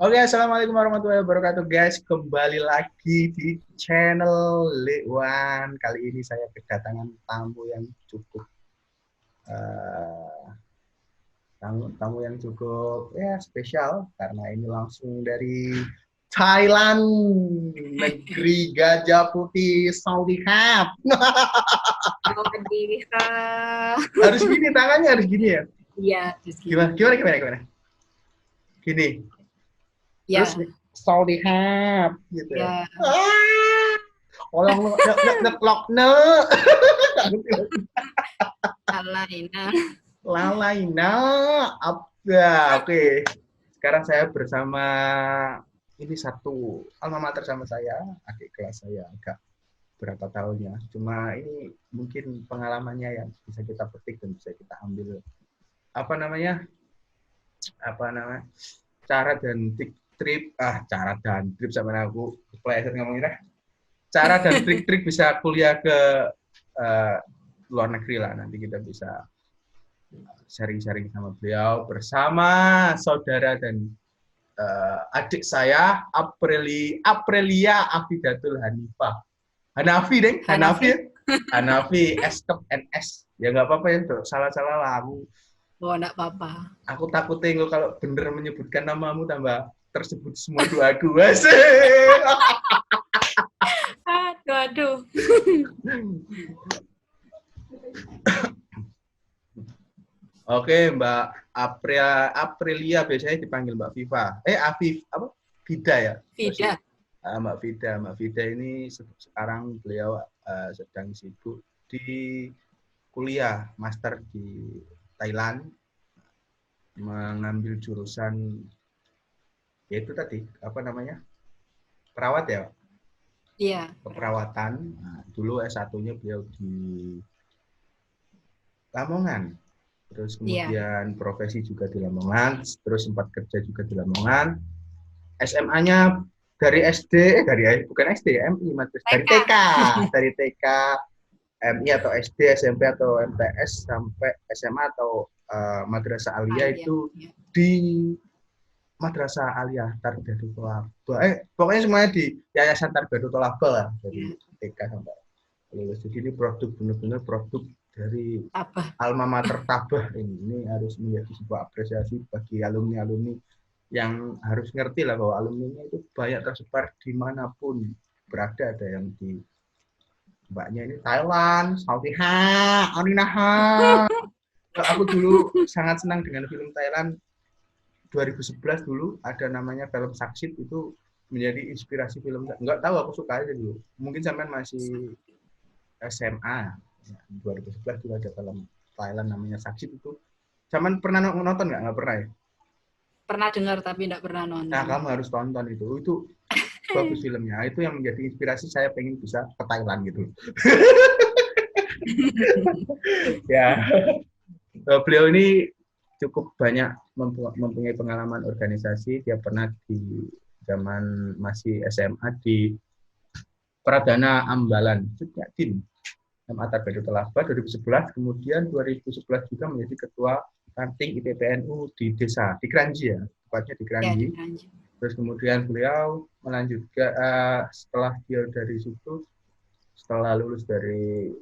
Oke, assalamualaikum warahmatullahi wabarakatuh, guys. Kembali lagi di channel Lekwan. Kali ini saya kedatangan tamu yang cukup eh, tamu yang cukup ya spesial karena ini langsung dari Thailand, negeri gajah putih, Saudi Cup. Sawadee Kak. Harus gini tangannya, harus gini ya. Iya, terus gini. Gimana? Gini. Terus Ya, Saudi Cup gitu ya. ya. Orang ngeklok ne. Alaina. Lalaina. Apa? Oke. Sekarang saya bersama ini satu alma mater sama saya, adik kelas saya agak berapa tahunnya. Cuma ini mungkin pengalamannya yang bisa kita petik dan bisa kita ambil apa namanya? Apa namanya? Cara dan trip sama aku pleasure ngomongnya. Cara dan trik-trik bisa kuliah ke uh, luar negeri lah, nanti kita bisa sharing-sharing sama beliau bersama saudara dan adik saya Aprilia Afidatul Hanifah. Hanafi SKEP NS. Ya nggak apa-apa ya, tuh. Salah-salah lah Oh, enggak apa-apa. aku takut tengok kalau bener menyebutkan namamu tambah tersebut semua dua-dua sih. Aduh, aduh. Oke, Mbak Aprilia biasanya dipanggil Mbak Viva. Afif apa? Vida ya. Vida. Mbak Vida ini sekarang beliau sedang sibuk di kuliah master di Thailand, mengambil jurusan yaitu tadi apa namanya, perawat ya, Iya. keperawatan. Nah, dulu S1-nya beliau di Lamongan. Terus Iya. kemudian profesi juga di Lamongan, terus sempat kerja juga di Lamongan. SMA-nya dari SD, bukan SD, MI, dari TK. TK, dari TK, MI atau SD, SMP atau MTS sampai SMA atau Madrasah Aliyah Alia. itu Ya. di Madrasah Aliyah Tarbiyatul Thalabah. Pokoknya semuanya di Yayasan Tarbiyatul Thalabah lah, dari TK sampai lulus. Jadi ini benar-benar produk dari Apa? alma mater Tabah ini. Ini harus menjadi sebuah apresiasi bagi alumni-alumni yang harus ngerti lah bahwa alumni itu banyak tersebar dimanapun berada. Ada yang di mbaknya ini Thailand, Saudi Ha, Aninaha. Aku dulu sangat senang dengan film Thailand 2011 dulu, ada namanya film Saksit, itu menjadi inspirasi film. Enggak tahu, aku suka aja dulu. Mungkin sampean masih SMA. Ya, 2011 juga ada film Thailand namanya Saksit itu. Sampean pernah nonton nggak? Nggak pernah ya? Pernah dengar tapi enggak pernah Nah, nonton. kamu harus tonton itu. Itu bagus filmnya. Itu yang menjadi inspirasi saya pengen bisa ke Thailand gitu. Ya, beliau ini cukup banyak mempunyai pengalaman organisasi. Dia pernah di zaman masih SMA di Pradana Ambalan, Sudyatin, SMA Tarbiyatul Thalabah 2011. Kemudian 2011 juga menjadi ketua ranting IPPNU di desa, di Kranji ya, tepatnya di Ya, Kranji. di Kranji. Terus kemudian beliau melanjutkan setelah dia dari situ, setelah lulus dari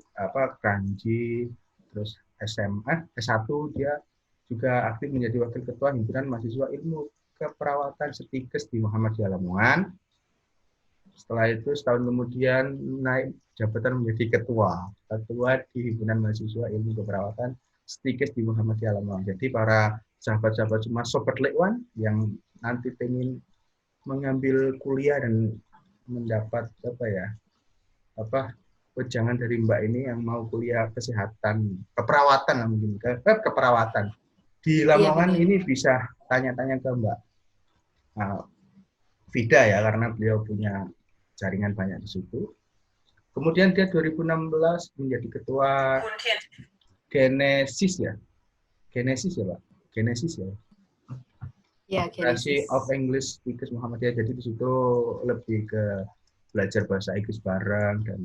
Kranji, terus SMA S1 dia juga aktif menjadi wakil ketua himpunan mahasiswa ilmu keperawatan Setikes di Muhammadiyah Lamongan. Setelah itu setahun kemudian naik jabatan menjadi ketua di himpunan mahasiswa ilmu keperawatan Setikes di Muhammadiyah Lamongan. Jadi para sahabat-sahabat semua sobat Lekwan yang nanti pengen mengambil kuliah dan mendapat wejangan dari Mbak ini yang mau kuliah kesehatan, keperawatan lah mungkin, keperawatan di Iya, Lamongan betul. ini bisa tanya-tanya ke Mbak Vida ya, karena beliau punya jaringan banyak di situ. Kemudian dia 2016 menjadi ketua Genesis ya, Pak, Genesis ya. Ya, Federasi Genesis. of English Speakers Muhammadiyah. Jadi di situ lebih ke belajar bahasa Inggris bareng dan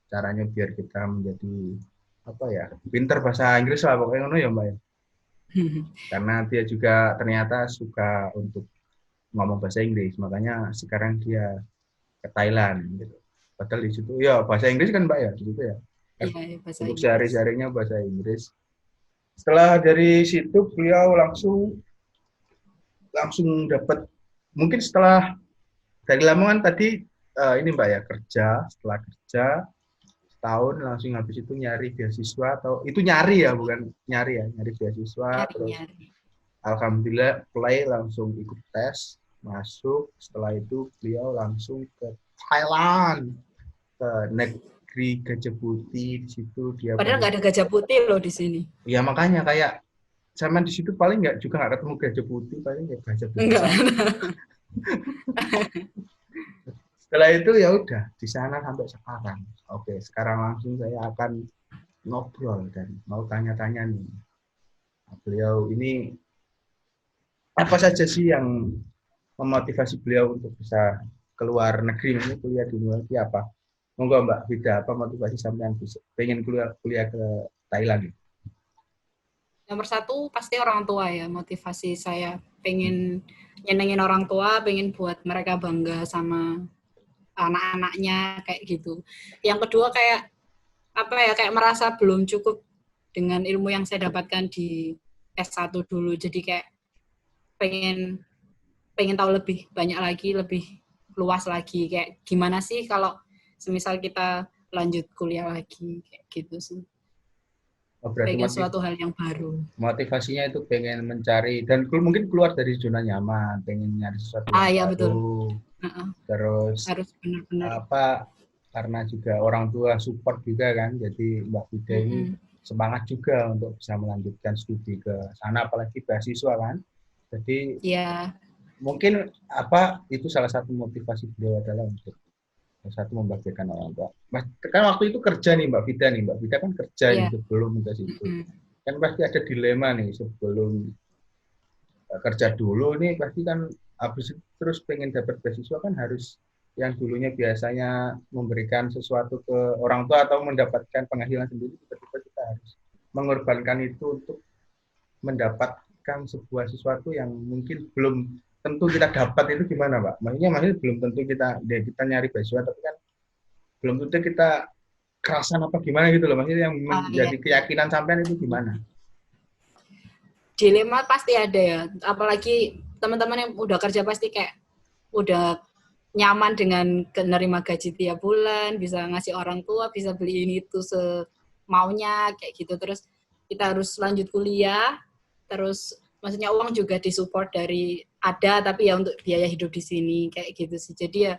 caranya biar kita menjadi pinter bahasa Inggris lah pokoknya ya Mbak ya. Karena dia juga ternyata suka untuk ngomong bahasa Inggris, makanya sekarang dia ke Thailand gitu. Padahal di situ ya bahasa Inggris kan Mbak ya di situ ya. Iya, ya, bahasa Untuk Inggris. sehari-harinya bahasa Inggris. Setelah dari situ beliau langsung langsung dapat, mungkin setelah dari Lamongan tadi ini Mbak ya kerja, setelah kerja tahun langsung habis itu nyari beasiswa, atau itu nyari ya bukan nyari ya, nyari beasiswa, terus Nyari-nyari. alhamdulillah play langsung ikut tes masuk. Setelah itu beliau langsung ke Thailand, ke negeri Gajah Putih. Di situ dia Padahal banyak, nggak ada gajah putih loh di sini. ya makanya kayak sama di situ paling nggak juga nggak ketemu Gajah Putih, paling ya gajah biasa. Enggak. Setelah itu ya udah di sana sampai sekarang. Oke, sekarang langsung saya akan ngobrol dan mau tanya-tanya nih. Beliau ini apa saja sih yang memotivasi beliau untuk bisa keluar negeri, ini kuliah di luar negeri apa? Monggo Mbak Vida, apa motivasi sampean bisa pengen kuliah ke Thailand? Nomor satu pasti orang tua ya, motivasi saya pengen nyenengin orang tua, pengen buat mereka bangga sama anak-anaknya kayak gitu. Yang kedua kayak apa ya, kayak merasa belum cukup dengan ilmu yang saya dapatkan di S1 dulu. Jadi kayak pengen pengen tahu lebih banyak lagi, lebih luas lagi kayak gimana sih kalau semisal kita lanjut kuliah lagi kayak gitu sih. Oh, berarti Pengen suatu hal yang baru. motivasinya itu pengen mencari dan mungkin keluar dari zona nyaman, pengen nyari sesuatu yang Ah ya betul. baru. Terus Harus benar-benar. apa, karena juga orang tua support juga kan, jadi Mbak Vida ini semangat juga untuk bisa melanjutkan studi ke sana, apalagi beasiswa kan. Jadi Ya. mungkin apa itu salah satu motivasi beliau adalah untuk satu membagikan orang tua. Mas, kan waktu itu kerja nih Mbak Vida nih, Mbak Vida kan kerja nih Ya. sebelum ke situ. Kan pasti ada dilema nih sebelum kerja dulu nih, pasti kan habis itu terus pengen dapat beasiswa kan harus yang dulunya biasanya memberikan sesuatu ke orang tua atau mendapatkan penghasilan sendiri, tiba-tiba kita harus mengorbankan itu untuk mendapatkan sebuah sesuatu yang mungkin belum tentu kita dapat. Itu gimana Pak? Maksudnya belum tentu kita nyari beasiswa, tapi kan belum tentu kita kerasan apa gimana gitu loh. Maksudnya yang Iya. menjadi keyakinan sampean itu gimana? Dilema pasti ada ya. Apalagi teman-teman yang udah kerja pasti kayak udah nyaman dengan menerima gaji tiap bulan, bisa ngasih orang tua, bisa beli ini itu semaunya kayak gitu. Terus kita harus lanjut kuliah, terus maksudnya uang juga disupport dari ada, tapi ya untuk biaya hidup di sini kayak gitu sih. Jadi ya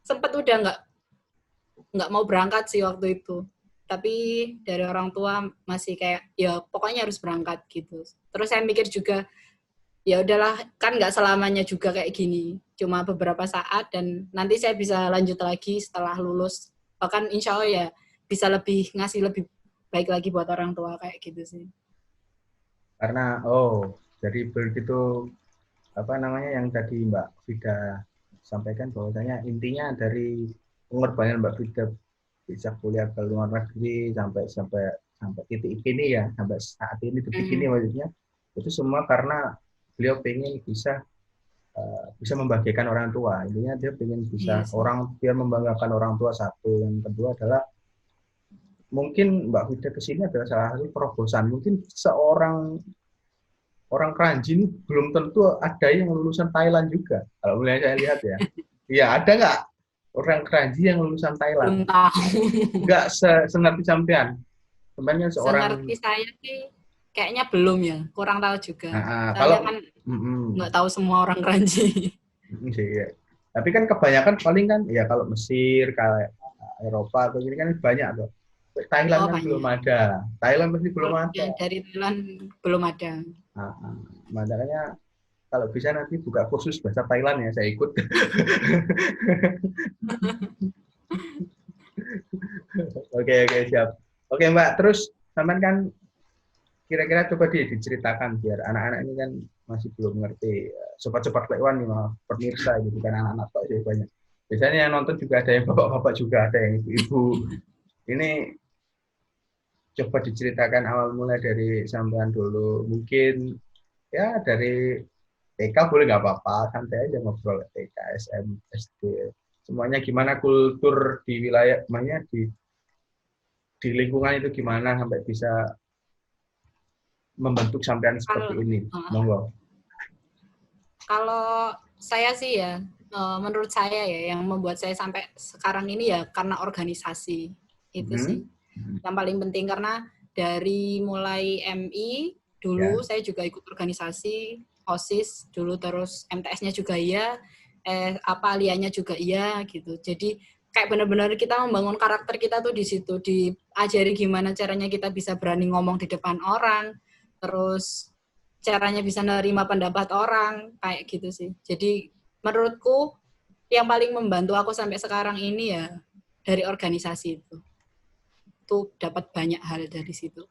sempat udah nggak mau berangkat sih waktu itu. Tapi dari orang tua masih kayak ya pokoknya harus berangkat gitu. Terus saya mikir juga ya udahlah kan nggak selamanya juga kayak gini, cuma beberapa saat dan nanti saya bisa lanjut lagi setelah lulus, bahkan insya Allah ya bisa lebih ngasih lebih baik lagi buat orang tua kayak gitu sih. Karena jadi begitu apa namanya yang tadi Mbak Vida sampaikan, bahwasanya intinya dari pengorbanan Mbak Vida bisa kuliah ke luar negeri sampai sampai sampai titik ini ya, sampai saat ini detik ini maksudnya, itu semua karena beliau pengen bisa membahagiakan orang tua. Intinya dia pengen bisa biar membanggakan orang tua satu. Yang kedua adalah mungkin Mbak Vida kesini adalah salah satu terobosan. Mungkin seorang orang Kranji ini belum tentu ada yang lulusan Thailand juga. Kalau mulai saya lihat ya. Iya, ada nggak orang Kranji yang lulusan Thailand? Belum tahu. Nggak sengerti sampean. Sebenarnya seorang Sengerti saya sih kayaknya belum ya, kurang tahu juga. kalau Soalnya kan nggak tahu semua orang Kranji. ya. Tapi kan kebanyakan paling kan ya kalau Mesir, kalau Eropa atau gini kan banyak tuh. Thailand kan belum Banyak. ada. Thailand pasti belum ada. Dari Thailand belum ada. Makanya kalau bisa nanti buka kursus bahasa Thailand ya, saya ikut. Oke, siap. Oke Mbak, terus teman kan kira-kira coba diceritakan biar anak-anak ini kan masih belum ngerti. Sobat-sobat lekwan nih maaf, pemirsa gitu kan, anak-anak kok jadi banyak. Biasanya yang nonton juga ada yang bapak-bapak juga, ada yang ibu-ibu. Ini coba diceritakan awal mulai dari sampean dulu. Mungkin ya dari TK boleh nggak apa-apa, santai aja ngobrol TK, SM, SD. Semuanya gimana kultur di wilayah, makanya di lingkungan itu gimana sampai bisa membentuk sampean seperti Kalau ini. Monggo. kalau saya sih ya, menurut saya ya, yang membuat saya sampai sekarang ini ya karena organisasi. Itu sih yang paling penting, karena dari mulai MI, dulu Ya. saya juga ikut organisasi, OSIS dulu, terus MTS-nya juga iya, alianya juga iya gitu. Jadi kayak benar-benar kita membangun karakter kita tuh di situ, diajari gimana caranya kita bisa berani ngomong di depan orang, terus caranya bisa nerima pendapat orang, kayak gitu sih. Jadi menurutku yang paling membantu aku sampai sekarang ini ya dari organisasi itu. Tuh dapat banyak hal dari situ.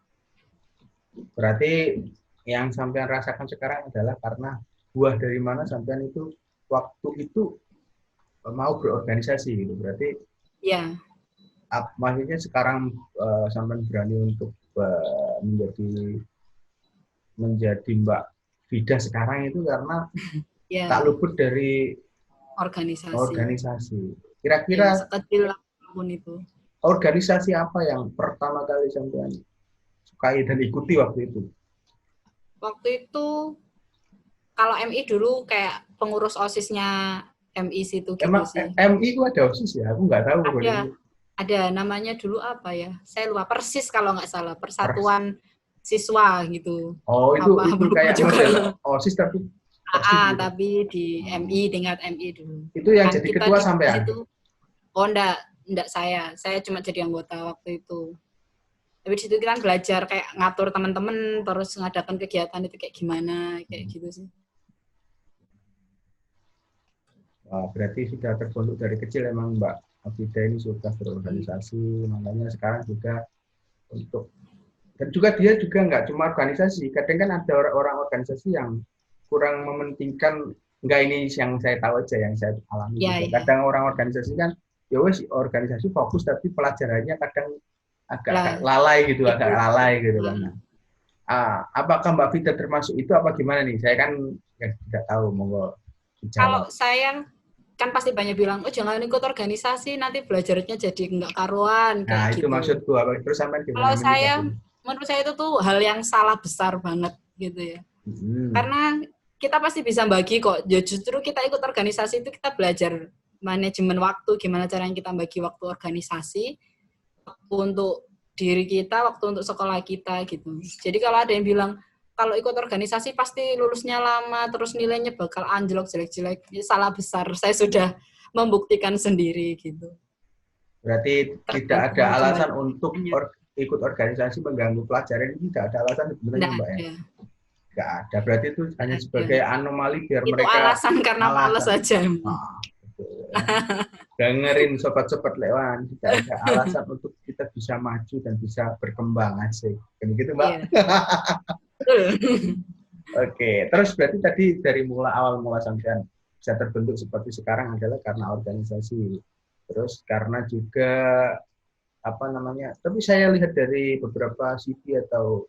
Berarti yang sampean rasakan sekarang adalah karena buah dari mana sampean itu waktu itu mau berorganisasi gitu. Berarti Ya, maksudnya sekarang sampean berani untuk menjadi Mbak Vida sekarang itu karena tak ya, luput dari organisasi. organisasi. Ya, Kira-kira sekecil apapun itu. organisasi apa yang pertama kali sampean sukai dan ikuti waktu itu? Waktu itu kalau MI dulu kayak pengurus OSIS-nya MI situ gitu Emang sih. MI itu ada OSIS ya? Aku nggak tahu. Ada namanya dulu apa ya? Saya lupa, Persis kalau nggak salah, Pers. Persatuan Siswa gitu. Oh, Apa itu lupa kayak juga. model OSIS tapi Persis gitu. Tapi di Oh. MI, tingkat MI dulu. Itu yang Kan jadi kita ketua di sampean? situ, oh enggak saya. Saya cuma jadi anggota waktu itu. Tapi di situ kita kan belajar kayak ngatur teman-teman, terus ngadakan kegiatan itu kayak gimana, kayak gitu sih. Wah, berarti sudah terbentuk dari kecil emang Mbak Afida ini sudah berorganisasi, makanya sekarang juga untuk dan juga dia juga nggak cuma organisasi, kadang kan ada orang-orang organisasi yang kurang mementingkan, nggak ini yang saya tahu aja yang saya alami Ya, juga. ya. Kadang orang organisasi kan ya wes organisasi fokus tapi pelajarannya kadang agak Lah, lalai gitu, itu agak lalai gitu kan. Apakah Mbak Vita termasuk itu apa gimana nih? Saya kan ya, tidak tahu, monggo kalau dijawab. saya kan pasti banyak bilang, oh jangan ikut organisasi, nanti belajarnya jadi nggak karuan, Nah, kayak itu gitu. maksudku. Terus sampai gimana Kalau saya, menyikapinya? menurut saya itu tuh hal yang salah besar banget gitu ya. Hmm. Karena kita pasti bisa bagi kok. Ya justru kita ikut organisasi itu kita belajar manajemen waktu, gimana caranya kita bagi waktu organisasi, waktu untuk diri kita, waktu untuk sekolah kita gitu. Jadi kalau ada yang bilang, kalau ikut organisasi pasti lulusnya lama, terus nilainya bakal anjlok jelek-jelek, ya salah besar. Saya sudah membuktikan sendiri gitu. Berarti tidak ada Tergantung alasan kembali. untuk ikut organisasi mengganggu pelajaran, ini tidak ada alasan sebenarnya Nggak Mbak ya? ada. Nggak ada. Berarti itu hanya Nggak ada. sebagai anomali biar Itu mereka alasan karena males alasan. aja. Nah, betul, ya. Dengerin sobat-sobat lewan, tidak ada alasan untuk kita bisa maju dan bisa berkembang, asik. Kan gitu Mbak? Iya. Betul. Oke, terus berarti tadi dari awal mula sampean bisa terbentuk seperti sekarang adalah karena organisasi. Terus karena juga apa namanya? Tapi saya lihat dari beberapa CV atau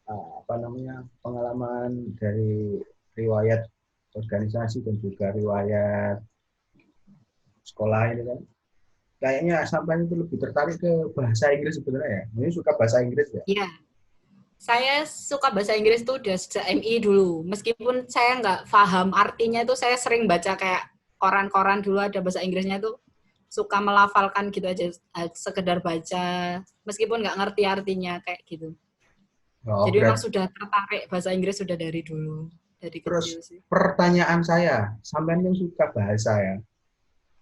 apa namanya pengalaman dari riwayat organisasi dan juga riwayat sekolah ini kan, kayaknya sampean itu lebih tertarik ke bahasa Inggris sebenarnya ya. Ini suka bahasa Inggris ya? Iya. Saya suka bahasa Inggris tuh udah sejak MI dulu. Meskipun saya nggak paham artinya itu, saya sering baca kayak koran-koran dulu ada bahasa Inggrisnya tuh, suka melafalkan gitu aja, sekedar baca. Meskipun nggak ngerti artinya kayak gitu. Oh, Jadi memang berat. sudah tertarik bahasa Inggris sudah dari dulu, dari Terus kecil sih. pertanyaan saya, sampean yang suka bahasa ya.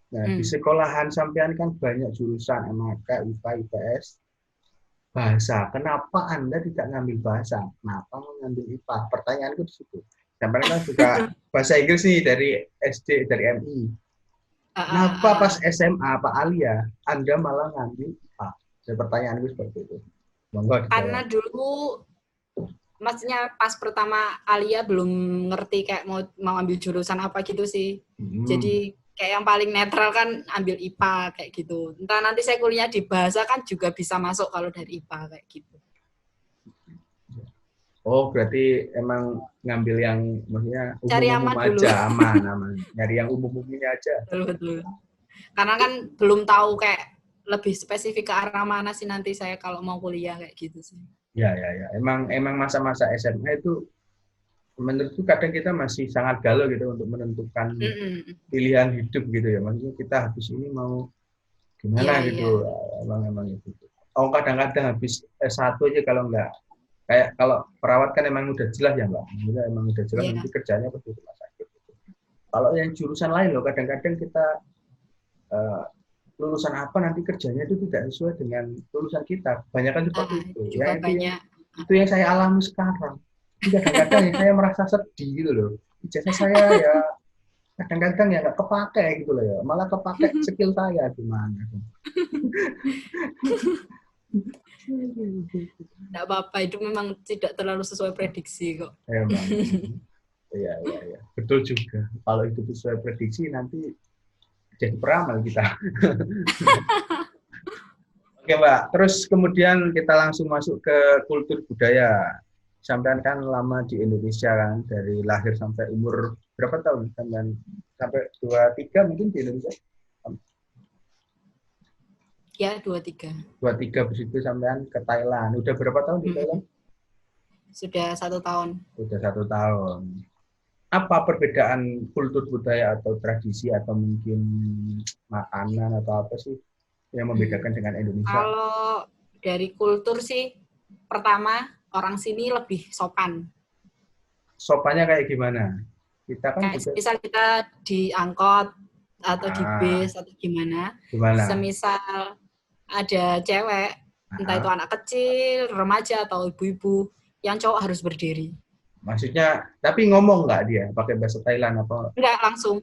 Nah, di Hmm. sekolahan sampean kan banyak jurusan MAK, IPA, IPS, bahasa. Kenapa Anda tidak ngambil bahasa? Kenapa mengambil IPA? Pertanyaanku di situ. Sampean kan suka bahasa Inggris nih dari SD, dari MI. Ah, Kenapa ah, pas ah. SMA, Pak Alia, Anda malah ngambil IPA? Pertanyaanku seperti itu. Monggo Karena dijawab. dulu maksudnya pas pertama Alia belum ngerti kayak mau ambil jurusan apa gitu sih. Hmm. Jadi kayak yang paling netral kan ambil IPA kayak gitu. Entah nanti saya kuliah di bahasa kan juga bisa masuk kalau dari IPA kayak gitu. Oh, berarti emang ngambil yang maksudnya Cari umum-umum aman dulu. aja, aman, aman. Nyari yang umum-umumnya aja. Betul, betul. Karena kan belum tahu kayak lebih spesifik ke arah mana sih nanti saya kalau mau kuliah kayak gitu sih. Ya, ya, ya. Emang masa-masa SMA itu menurutku kadang kita masih sangat galau gitu untuk menentukan Mm-mm. pilihan hidup gitu ya. Maksudnya kita habis ini mau Iya, gimana iya. gitu. Emang itu. Oh, kadang-kadang habis S1 aja kalau enggak kayak kalau perawat kan emang udah jelas ya Mbak. Maksudnya emang udah jelas Iya. nanti kerjanya pasti di rumah sakit. Kalau yang jurusan lain loh kadang-kadang kita uh, lulusan apa nanti kerjanya itu tidak sesuai dengan lulusan kita. Kebanyakan seperti itu. Itu Ya juga banyak. itu yang saya alami sekarang. Kadang-kadang ya saya merasa sedih gitu loh. Ijazah saya ya kadang-kadang ya nggak kepake gitu loh ya. Malah kepake skill saya gimana. Tidak apa-apa, itu memang tidak terlalu sesuai prediksi kok. Emang. Iya, iya, iya. Betul juga. Kalau itu sesuai prediksi nanti jadi peramal kita. Oke, Mbak. Terus kemudian kita langsung masuk ke kultur budaya. Sampai kan lama di Indonesia kan, dari lahir sampai umur berapa tahun? Sampai 23 mungkin di Indonesia? Ya, 23. 23 habis itu sampean ke Thailand. Udah berapa tahun di Thailand? Sudah 1 tahun. Udah 1 tahun. Apa perbedaan kultur budaya atau tradisi atau mungkin makanan atau apa sih yang membedakan dengan Indonesia? Kalau dari kultur sih, pertama orang sini lebih sopan. Sopannya kayak gimana? Kita kan Kayak juga misal kita di angkot atau di bis atau gimana, gimana? semisal ada cewek, entah itu anak kecil, remaja atau ibu-ibu, yang cowok harus berdiri. Maksudnya, tapi ngomong nggak dia pakai bahasa Thailand apa? Enggak,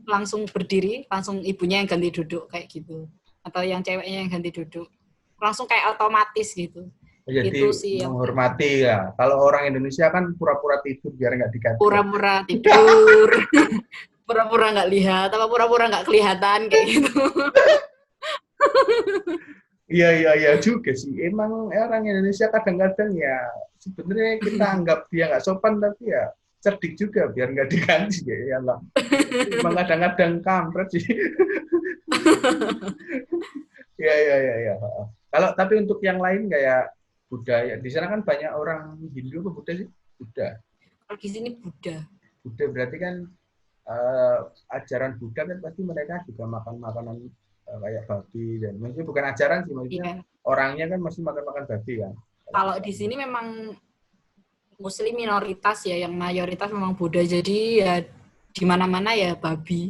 langsung berdiri, langsung ibunya yang ganti duduk kayak gitu. Atau yang ceweknya yang ganti duduk. Langsung kayak otomatis gitu. Jadi Itu sih yang menghormati ya. Kalau orang Indonesia kan pura-pura tidur biar nggak diganti. pura-pura tidur, pura-pura nggak lihat, apa pura-pura nggak kelihatan kayak gitu. Iya, iya, iya juga sih. Emang orang Indonesia kadang-kadang ya sebenarnya kita anggap dia nggak sopan tapi ya cerdik juga biar nggak diganti ya lah. Emang kadang-kadang kampret sih. Iya, iya, iya, iya. Kalau tapi untuk yang lain kayak budaya, di sana kan banyak orang Hindu atau Buddha sih? Buddha. Kalau di sini Buddha. Buddha berarti kan ajaran Buddha kan pasti mereka juga makan makanan kayak babi dan maksudnya bukan ajaran sih maksudnya orangnya kan masih makan babi kan. Kalau di sini memang Muslim minoritas ya, yang mayoritas memang Buddha, jadi ya di mana-mana ya babi.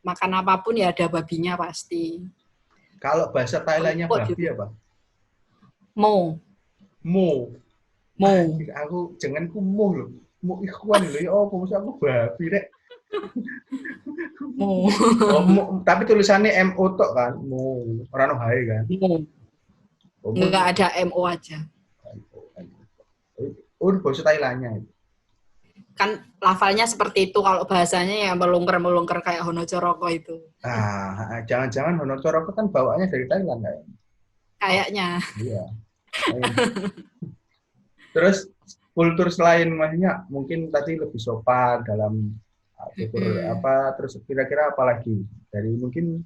Makan apapun ya ada babinya pasti. Kalau bahasa Thailandnya babi apa? Mo. Mo. Mo. Aku jangan ku mo loh. Mo ikhwan loh ya apa maksud aku babi rek. Mo. Oh, mo, tapi tulisannya MO tok kan. Mo. Orang hai kan. Mo. Enggak ada MO aja. Oh, bahasa Thailandnya itu. Kan lafalnya seperti itu, kalau bahasanya ya melungker-melungker kayak Honocoroko itu. Ah, jangan-jangan Honocoroko kan bawaannya dari Thailand kayak. Kayaknya. Iya. Terus kultur selain maksudnya mungkin tadi lebih sopan dalam tutur apa terus kira-kira apa lagi dari mungkin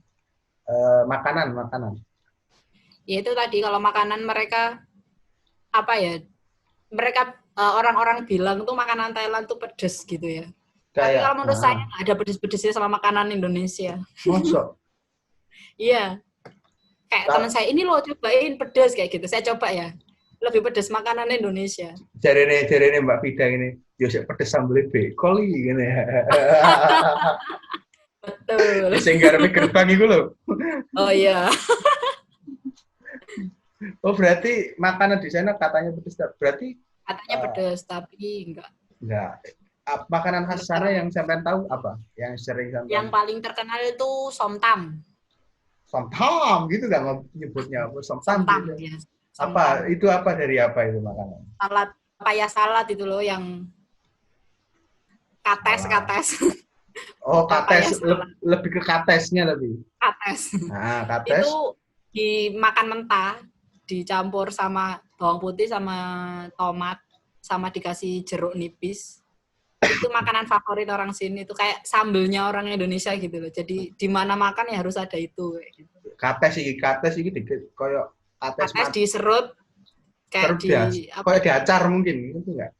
makanan. Ya itu tadi kalau makanan mereka apa ya? Mereka orang-orang bilang tuh makanan Thailand tuh pedes gitu ya. Tapi kalau menurut saya nggak ada pedes-pedesnya sama makanan Indonesia. Masuk. Iya. Kayak teman saya, ini loh cobain pedes kayak gitu. Saya coba ya. Lebih pedes makanan Indonesia. Jarene Mbak Fida ini, yo sik pedes sambel bekol iki ngene. Betul. Sing garepe gerbang iku lho. Oh iya. Oh berarti makanan di sana katanya pedes, berarti katanya pedes tapi enggak. Makanan khas sana yang sampean tahu apa? Yang sering sampean. Yang paling terkenal itu somtam. Somtam gitu nggak nyebutnya apa? Somtam gitu. Ya. Apa itu apa dari apa itu makanan? Salad, papaya salad itu loh yang kates. Oh kates, lebih ke katesnya lebih. Kates. Nah kates. Itu dimakan mentah, dicampur sama bawang putih sama tomat sama dikasih jeruk nipis. Itu makanan favorit orang sini. Itu kayak sambelnya orang Indonesia gitu loh. Jadi di mana makan ya harus ada itu. Kayak gitu. Kates iki dikit koyo kates Kates diserut kayak serut ya. apa? Koyo diacar mungkin, itu enggak?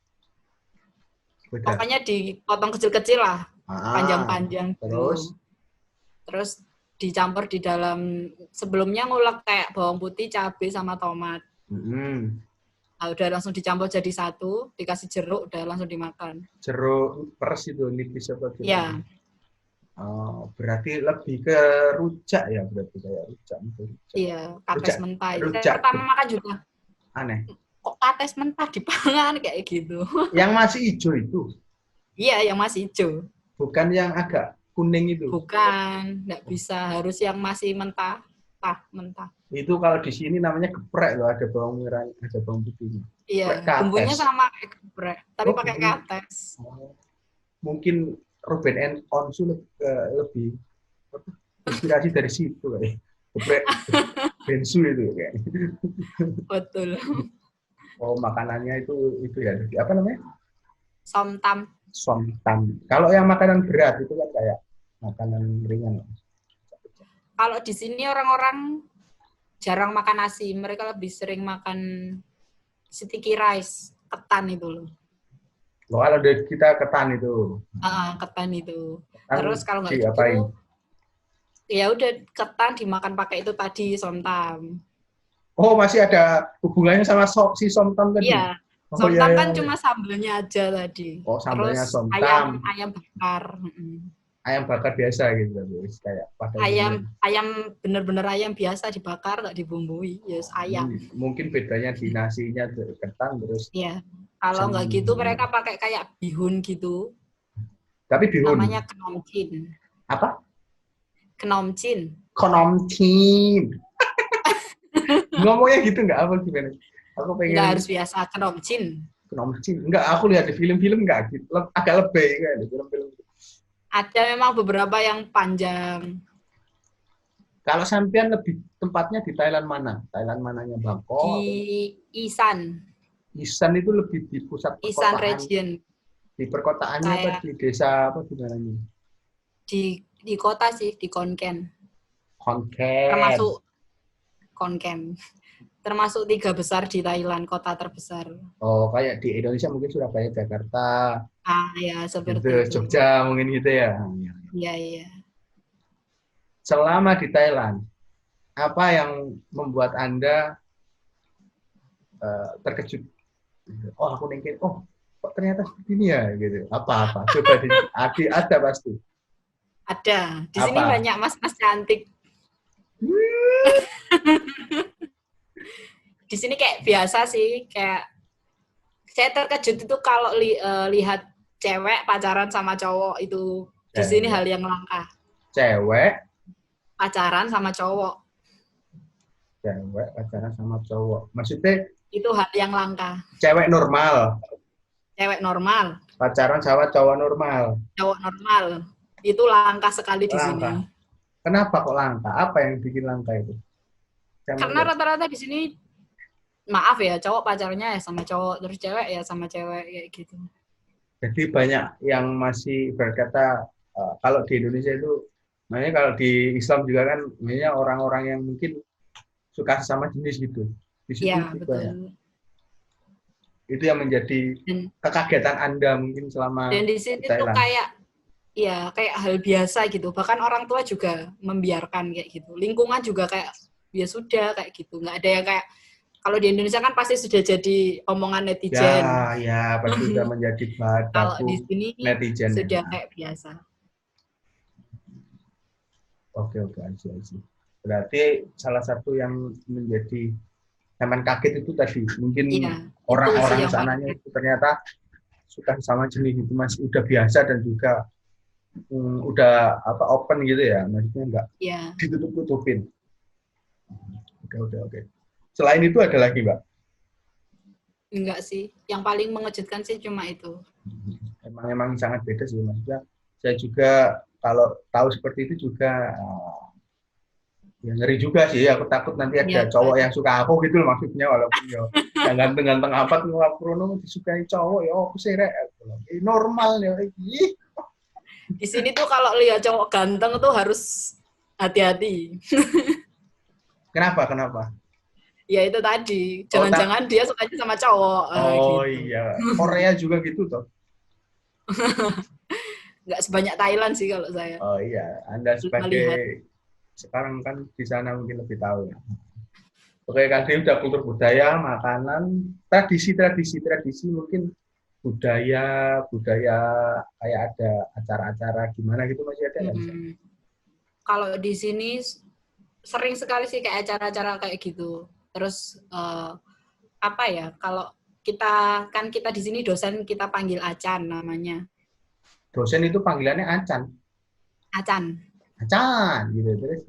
Beda. Pokoknya dipotong kecil-kecil lah, panjang-panjang terus gitu. Terus dicampur di dalam, sebelumnya ngulek kayak bawang putih, cabai sama tomat. Nah, udah langsung dicampur jadi satu, dikasih jeruk, udah langsung dimakan. Jeruk peres itu nipis apa gitu? Iya. Oh, berarti lebih ke rujak ya, berarti kayak rujak. Iya, kates mentah. Rujak. Saya pertama makan juga. Aneh. Kok kates mentah dipangan kayak gitu? Yang masih hijau itu? Iya, yang masih hijau. Bukan yang agak kuning itu? Bukan, nggak bisa. Harus yang masih mentah. Mentah. Itu kalau di sini namanya geprek loh, ada bawang merah, ada bawang putihnya. Iya, bumbunya sama kayak geprek, tapi pakai kates. Mungkin Ruben and Onsu lebih inspirasi dari situ kayak. Geprek bensu itu kayak. Betul. Oh, makanannya itu ya, apa namanya? Somtam. Kalau yang makanan berat itu kan kayak makanan ringan. Kalau di sini orang-orang jarang makan nasi, mereka lebih sering makan sticky rice, ketan itu loh. Kalau kita ketan itu. Ketan itu. Ketan terus kalau nggak gitu, ya udah ketan dimakan pakai itu tadi, somtam. Oh, masih ada hubungannya sama si somtam tadi? Iya. Somtam kan cuma sambelnya aja tadi. Oh, sambelnya terus somtam. Ayam bakar. Ayam bakar biasa gitu, kayak ayam bener-bener ayam biasa dibakar, nggak dibumbui, yes ayam. Mungkin bedanya di nasinya ketan terus. Iya. Kalau nggak gitu mereka pakai kayak bihun gitu. Tapi bihun. Namanya kenomcin. Apa? Kenomcin. Ngomongnya gitu nggak apa gimana? Aku pengen. Nggak harus biasa kenomcin. Enggak, aku lihat di film-film nggak gitu. Agak lebih kan di film-film. Ada memang beberapa yang panjang. Kalau sampean lebih tempatnya di Thailand mana? Thailand mananya, Bangkok? Di Isan. Isan itu lebih di pusat perkotaan. Isan region. Di perkotaannya apa di desa apa gimana nih? Di kota sih, di Konken. Konken. Termasuk 3 besar di Thailand, kota terbesar. Oh, kayak di Indonesia mungkin Surabaya, Jakarta. Ya, seperti itu. Jogja mungkin gitu ya. Iya. Selama di Thailand, apa yang membuat Anda terkejut? Oh, aku nengkin, oh, kok ternyata seperti ini ya, gitu. Apa? Coba ada pasti. Ada. Di sini banyak mas-mas cantik. Di sini kayak biasa sih, kayak saya terkejut itu kalau lihat cewek pacaran sama cowok itu di sini hal yang langka. Cewek pacaran sama cowok. Cewek pacaran sama cowok. Maksudnya itu hal yang langka. Cewek normal. Pacaran sama cowok normal. Cowok normal. Itu langka sekali di sini. Kenapa kok langka? Apa yang bikin langka itu? Karena rata-rata di sini, maaf ya, cowok pacarnya ya sama cowok, terus cewek ya sama cewek, kayak gitu. Jadi banyak yang masih berkata, kalau di Indonesia itu, makanya kalau di Islam juga kan, makanya orang-orang yang mungkin suka sesama jenis gitu. Di situ ya, betul. Banyak. Itu yang menjadi kekagetan Anda mungkin selama dan di sini tuh kayak hal biasa gitu. Bahkan orang tua juga membiarkan kayak gitu. Lingkungan juga kayak ya sudah kayak gitu. Nggak ada yang kayak kalau di Indonesia kan pasti sudah jadi omongan netizen. Ya pasti sudah menjadi bahan baku. Kalau di sini netizen sudah kayak biasa. Oke, aja. Berarti salah satu yang menjadi teman kaget itu tadi mungkin orang-orang sananya itu ternyata suka sama jenis itu masih udah biasa dan juga udah open gitu ya, maksudnya enggak ditutup-tutupin. Oke. Selain itu ada lagi, Mbak? Enggak sih, yang paling mengejutkan sih cuma itu. Emang sangat beda sih, maksudnya saya juga kalau tahu seperti itu juga Ya ngeri juga sih, aku takut nanti Ya ada cowok kan? yang suka aku gitu loh maksudnya, walaupun ya yang ganteng-ganteng apa tuh aku Krono disukai cowok ya aku sih rek. Normal ya. Ih, Di sini tuh kalau lihat cowok ganteng tuh harus hati-hati. kenapa? Kenapa? Ya itu tadi, Oh, tak. jangan-jangan dia sukanya sama cowok, Oh gitu. iya, Korea juga gitu toh. Nggak sebanyak Thailand sih kalau saya Oh iya, Anda sebagai melihat. sekarang kan di sana mungkin lebih tahu ya. Oke, kan dia udah kultur budaya, makanan, tradisi mungkin budaya budaya kayak ada acara-acara gimana gitu masih ada nggak di sana? Hmm. Kalau di sini sering sekali sih kayak acara-acara kayak gitu. Terus apa ya? Kalau kita di sini dosen kita panggil acan namanya. Dosen itu panggilannya Acan, Acan. Acan gitu terus.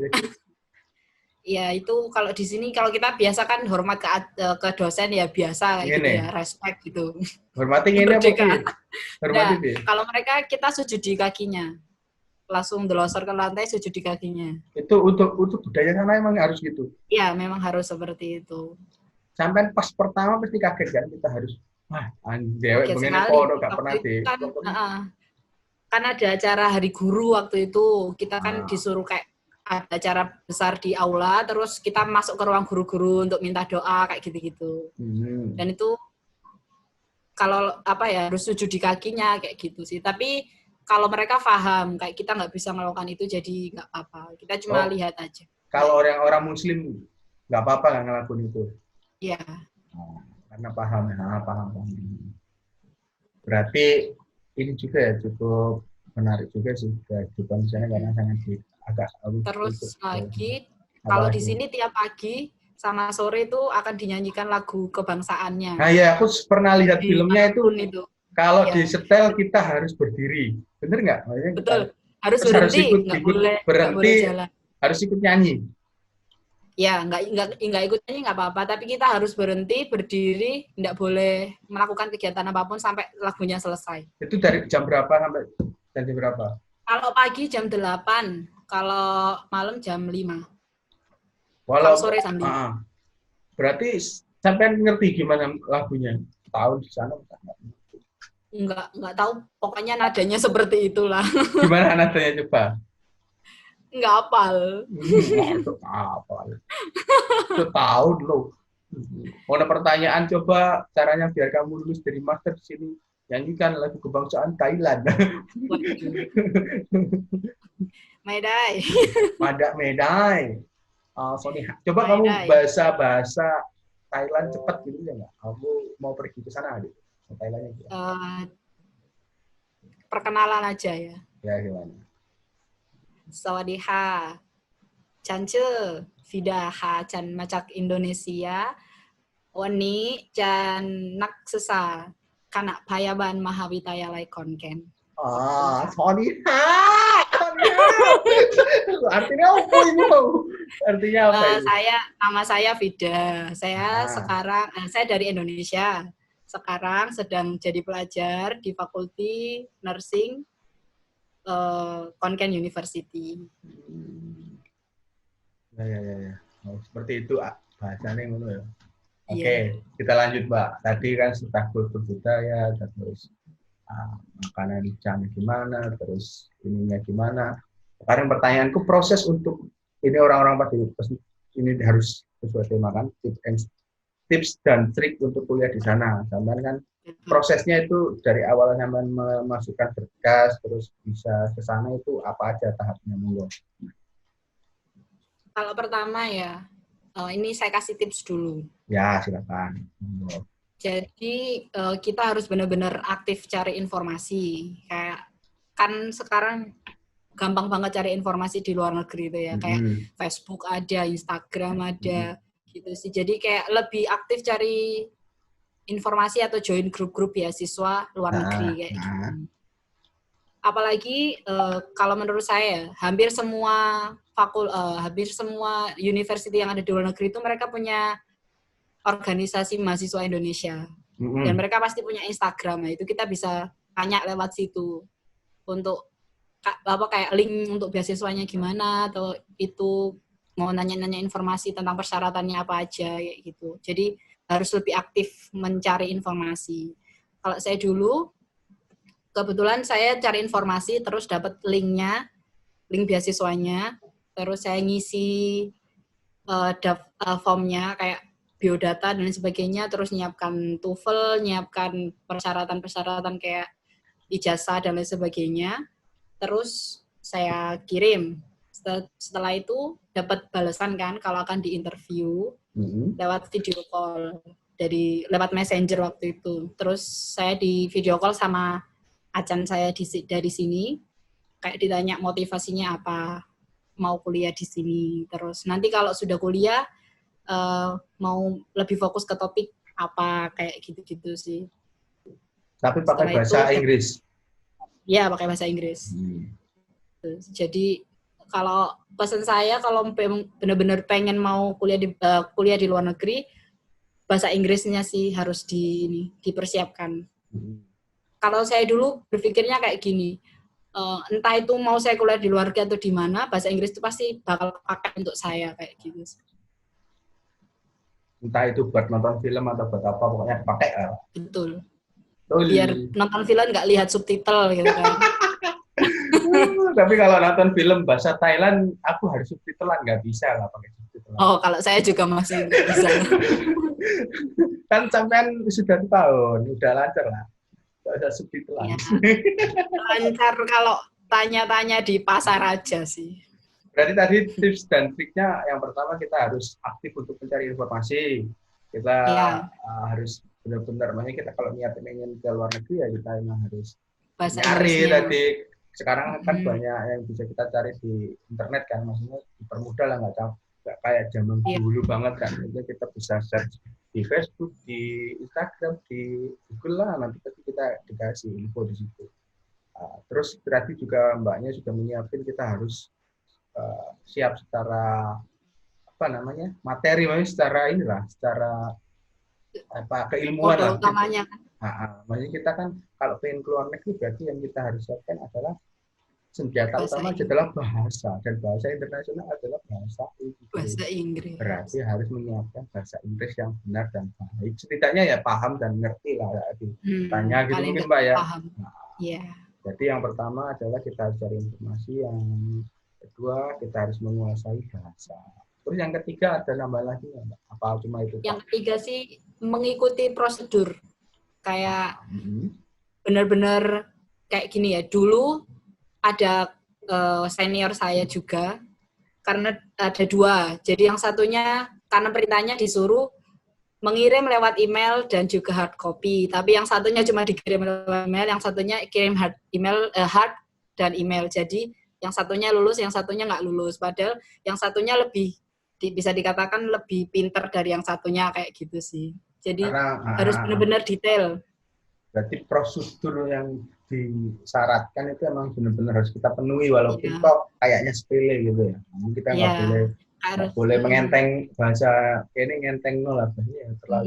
Ya itu kalau di sini kalau kita biasa kan hormat ke dosen ya biasa kayak gitu Ini ya, respect gitu. hormati ini apa Merdeka. piye? Hormati Nah, piye? kalau mereka kita sujud di kakinya. Langsung delosor ke lantai sujud di kakinya. Itu untuk budaya sana emang harus gitu. Ya, memang harus seperti itu. Sampai pas pertama pasti kaget kan kita harus wah dewek Kaget begini sekali. kok gak Waktu pernah itu di kan ada acara hari guru waktu itu. Kita kan ah, disuruh kayak ada acara besar di aula, terus kita masuk ke ruang guru-guru untuk minta doa kayak gitu-gitu. hmm. Dan itu kalau apa ya harus sujud di kakinya kayak gitu sih. Tapi kalau mereka paham kayak kita nggak bisa melakukan itu jadi nggak apa-apa. Kita cuma Oh, lihat aja. kalau orang-orang muslim nggak apa-apa nggak ngelakuin itu. Ya, Oh, karena paham ya, paham. Berarti ini juga ya cukup menarik juga sih kehidupan di sana karena sangat agak terus untuk lagi kalau di apalagi. sini tiap pagi sama sore itu akan dinyanyikan lagu kebangsaannya. Nah ya aku pernah lihat filmnya itu Dimanapun itu. kalau di Ya, setel kita harus berdiri, bener nggak? Maksudnya kita betul. Harus terus harus berhenti, ikut ikut nggak boleh berhenti jalan. harus ikut nyanyi. Ya, nggak ikut nyanyi nggak apa-apa, tapi kita harus berhenti, berdiri, nggak boleh melakukan kegiatan apapun sampai lagunya selesai. Itu dari jam berapa sampai jam berapa? Kalau pagi jam 8, kalau malam jam 5. Kalau Walau sore jam 5. berarti sampai ngerti gimana lagunya? Tahu di sana Nggak tahu, pokoknya nadanya seperti itulah. gimana nadanya coba? Nggak hafal. Itu apa? Itu tahu dulu. Mau ada pertanyaan coba caranya biar kamu lulus dari master di sini nyanyikan lagu kebangsaan Thailand. Waduh. Medai. Madak Medai. Sorry. Coba kamu Medai. bahasa Thailand cepat gitu ya nggak? Kamu mau pergi ke sana gitu. Thailandnya gitu. Perkenalan aja ya. Ya gimana? Sawadiha. Chance. Vida ha chan macak Indonesia. Wani chan nak sesa. Kanak payaban Mahawitayalai Konken. Sorry. Artinya apa ini mau? Artinya apa ini? Nama saya Vida. Saya dari Indonesia. Sekarang sedang jadi pelajar di Fakulti Nursing Konken University. Ya. Oh, seperti itu bahasanya ngono ya. Oke, Iya. kita lanjut, Mbak. Tadi kan sudah kultur budaya, terus makanan jangan gimana, terus ininya gimana. Sekarang pertanyaanku proses untuk ini orang-orang pasti ini harus sesuai tema kan tips dan trik untuk kuliah di sana. Sampai kan prosesnya itu dari awal sampai memasukkan berkas terus bisa ke sana itu apa aja tahapnya monggo. Kalau pertama ya, ini saya kasih tips dulu. Ya, silakan. Jadi kita harus benar-benar aktif cari informasi. Kayak kan sekarang gampang banget cari informasi di luar negeri itu ya. Kayak Facebook ada, Instagram ada, gitu sih. Jadi kayak lebih aktif cari informasi atau join grup-grup beasiswa luar negeri kayak gitu. Apalagi kalau menurut saya hampir semua university yang ada di luar negeri itu mereka punya organisasi mahasiswa Indonesia dan mereka pasti punya Instagram. Nah, itu kita bisa tanya lewat situ untuk kayak link untuk beasiswanya gimana atau itu mau nanya-nanya informasi tentang persyaratannya apa aja kayak gitu. Jadi harus lebih aktif mencari informasi. Kalau saya dulu kebetulan saya cari informasi terus dapat link beasiswanya, terus saya ngisi formnya kayak biodata dan sebagainya, terus nyiapkan TOEFL, nyiapkan persyaratan-persyaratan kayak ijazah dan lain sebagainya. Terus saya kirim. Setelah itu dapat balasan kan kalau akan diinterview lewat video call lewat Messenger waktu itu. Terus saya di video call sama acan saya dari sini, kayak ditanya motivasinya apa, mau kuliah di sini. Terus nanti kalau sudah kuliah mau lebih fokus ke topik apa, kayak gitu-gitu sih. Tapi pakai bahasa Inggris? Iya, pakai bahasa Inggris. Jadi kalau pesan saya kalau benar-benar pengen mau kuliah di luar negeri, bahasa Inggrisnya sih harus dipersiapkan. Kalau saya dulu berpikirnya kayak gini, entah itu mau saya kuliah di luar negeri atau di mana, bahasa Inggris itu pasti bakal pakai untuk saya kayak gitu. Entah itu buat nonton film atau buat apa, pokoknya pakai. Betul. Biar nonton film nggak lihat subtitle gitu kan. Tapi kalau nonton film bahasa Thailand, aku harus subtitlean, nggak bisa lah pakai subtitlean. Oh, kalau saya juga masih nggak bisa. Kan sampean sudah tahun, udah lancar lah. Nggak usah subtitlean. Ya. Lancar kalau tanya-tanya di pasar aja sih. Berarti tadi tips dan triknya yang pertama kita harus aktif untuk mencari informasi. Kita harus benar-benar, makanya kita kalau niat ingin ke luar negeri ya kita memang harus cari tadi. Sekarang kan banyak yang bisa kita cari di internet kan, maksudnya dipermudah lah, nggak kayak zaman dulu banget kan. Jadi kita bisa search di Facebook, di Instagram, di Google lah, nanti kita dikasih info di situ. Terus berarti juga mbaknya sudah menyiapkan kita harus siap secara materi, secara keilmuan lah. Utamanya kan. Maksudnya kita kan kalau pengen keluar negeri berarti yang kita harus siapkan adalah senjata utama adalah bahasa, dan bahasa internasional adalah bahasa Inggris. Berarti harus menyiapkan bahasa Inggris yang benar dan baik. Setidaknya ya paham dan ngerti lah. Tanya gitu mungkin Mbak ya. Paham. Jadi yang pertama adalah kita harus cari informasi, yang kedua kita harus menguasai bahasa. Terus yang ketiga ada nambah lagi Mbak? Apa cuma itu? Yang ketiga sih mengikuti prosedur. Kayak benar-benar kayak gini ya. Dulu ada senior saya juga, karena ada dua. Jadi yang satunya karena perintahnya disuruh mengirim lewat email dan juga hard copy. Tapi yang satunya cuma dikirim lewat email, yang satunya kirim hard dan email. Jadi yang satunya lulus, yang satunya nggak lulus. Padahal yang satunya bisa dikatakan lebih pinter dari yang satunya kayak gitu sih. Jadi harus benar-benar detail. Berarti prosedur yang disyaratkan itu emang benar-benar harus kita penuhi, walaupun kok kayaknya sepele gitu ya. Kita nggak boleh mengenteng bahasa ini, ngenteng lah bahasanya terlalu.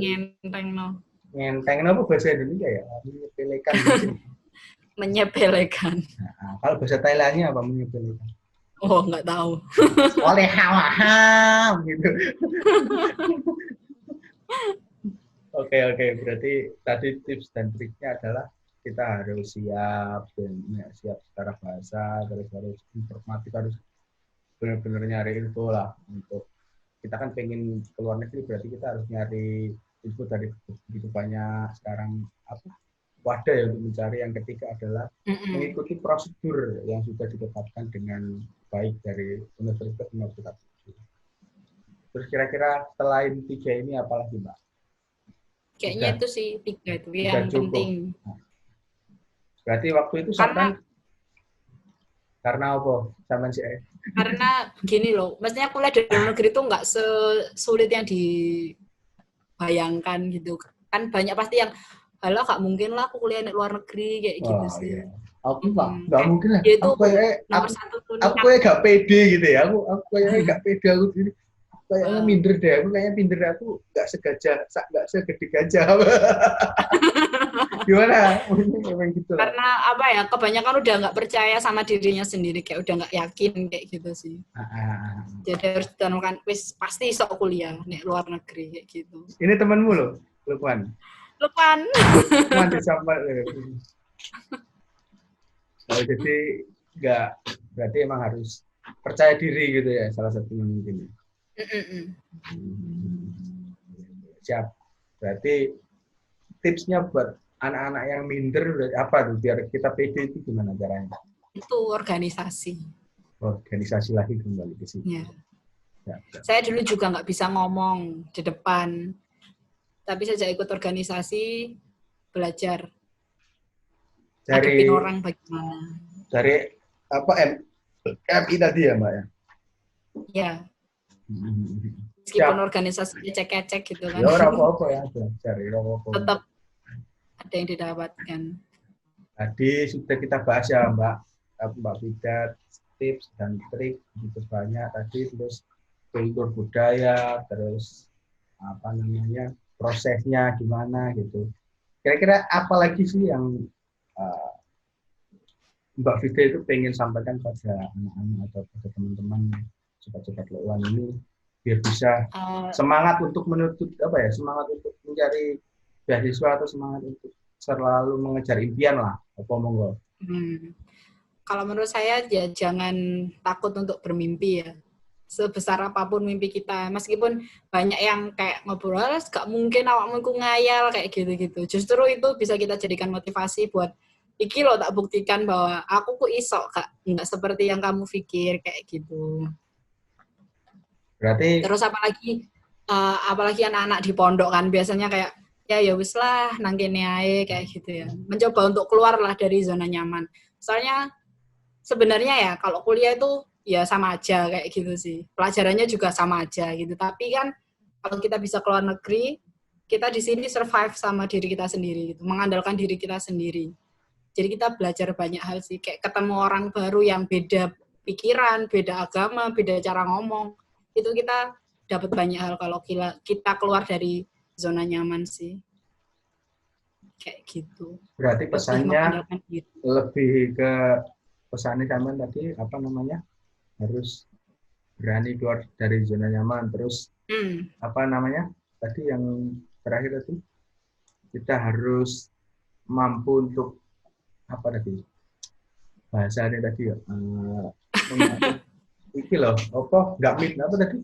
Ngenteng apa bahasa Indonesia ya? Menyepelekan. Menyepelekan. Kalau bahasa Thailandnya apa menyepelekan? Oh, nggak tahu. Oleh hawaham gitu. Oke, berarti tadi tips dan triknya adalah kita harus siap secara bahasa, terus harus informatif, harus benar-benar nyari info lah. Untuk kita kan pengen ke luar negeri, berarti kita harus nyari info dari begitu banyak sekarang wadah ya untuk mencari. Yang ketiga adalah mengikuti prosedur yang sudah ditetapkan dengan baik dari universitas. Terus kira-kira selain 3 ini apalagi Mbak? Kayaknya itu sih 3 itu yang penting. Berarti waktu itu karena apa? Sampai sih. Karena gini loh, maksudnya kuliah di luar negeri itu nggak sesulit yang dibayangkan gitu. Kan banyak pasti yang halah nggak mungkin lah aku kuliah di luar negeri kayak gitu sih. Iya. Aku nggak mungkin lah. Aku kayak gak pede gitu ya. Aku kayak gak pede aku ini. Kayaknya minder deh. Aku kayaknya pinter, aku nggak segede gajah. Gimana? Memang gitu lah. Karena apa ya, kebanyakan udah nggak percaya sama dirinya sendiri, kayak udah nggak yakin kayak gitu sih. Jadi harus ditanamkan, wis pasti sok kuliah nek luar negeri kayak gitu. Ini temanmu loh, Lukman. Lupan. Lukman disamper. Oh, jadi nggak, berarti emang harus percaya diri gitu ya, salah satunya mungkin. Siap. Berarti tipsnya buat anak-anak yang minder apa tuh biar kita pede itu gimana caranya? Itu organisasi. Organisasi lagi kembali ke situ. Ya. Ya. Saya dulu juga nggak bisa ngomong di depan, tapi sejak ikut organisasi belajar dari orang bagaimana. Dari apa MI tadi ya Mbak ya? Ya. Meskipun organisasinya cek-cek gitu kan. Ya orang apa-apa ya belajar, tetap ada yang didapatkan. Tadi sudah kita bahas ya Mbak Fidat, tips dan trik gitu banyak tadi, terus kultur budaya, terus apa namanya prosesnya gimana gitu. Kira-kira apa lagi sih yang Mbak Fida itu pengen sampaikan pada anak-anak atau pada teman-teman cepat-cepat lulusan ini biar bisa semangat untuk menuntut apa ya, semangat untuk mencari beasiswa atau semangat untuk selalu mengejar impian lah, apa monggo? Kalau menurut saya ya jangan takut untuk bermimpi ya. Sebesar apapun mimpi kita, meskipun banyak yang kayak ngobrol, gak mungkin awakmu ku ngayal kayak gitu-gitu. Justru itu bisa kita jadikan motivasi buat iki lo tak buktikan bahwa aku ku iso kak, nggak seperti yang kamu pikir kayak gitu. Berarti terus apalagi anak-anak di pondok kan biasanya kayak ya wis lah nang kene ae kayak gitu ya. Mencoba untuk keluar lah dari zona nyaman. Soalnya sebenarnya ya kalau kuliah itu ya sama aja kayak gitu sih. Pelajarannya juga sama aja gitu. Tapi kan kalau kita bisa keluar negeri, kita di sini survive sama diri kita sendiri gitu, mengandalkan diri kita sendiri. Jadi kita belajar banyak hal sih, kayak ketemu orang baru yang beda pikiran, beda agama, beda cara ngomong. Itu kita dapat banyak hal kalau kita keluar dari zona nyaman sih. Kayak gitu. Berarti pesannya lebih ke pesannya zaman tadi apa namanya? Harus berani keluar dari zona nyaman, terus apa namanya? Tadi yang terakhir tadi kita harus mampu untuk apa tadi? Bahasanya tadi ya. Iki loh, apa? Enggak apa tadi?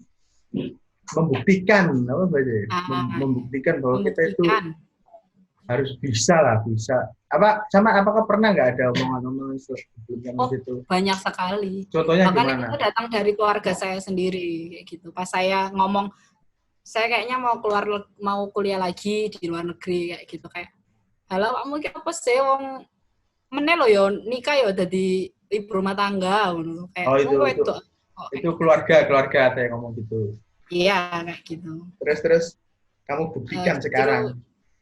Membuktikan apa bahasa? Membuktikan bahwa kita itu harus bisa apa sama apakah pernah nggak ada omongan-omongan sebelumnya itu banyak sekali, contohnya bahkan gimana? itu datang dari keluarga saya sendiri kayak gitu. Pas saya ngomong saya kayaknya mau kuliah lagi di luar negeri kayak gitu, kayak halo kamu ki apa sih wong meneh lo yo nikah yo dadi ibu rumah tangga kayak itu keluarga ada yang ngomong gitu. Iya kayak gitu. Terus kamu buktikan sekarang.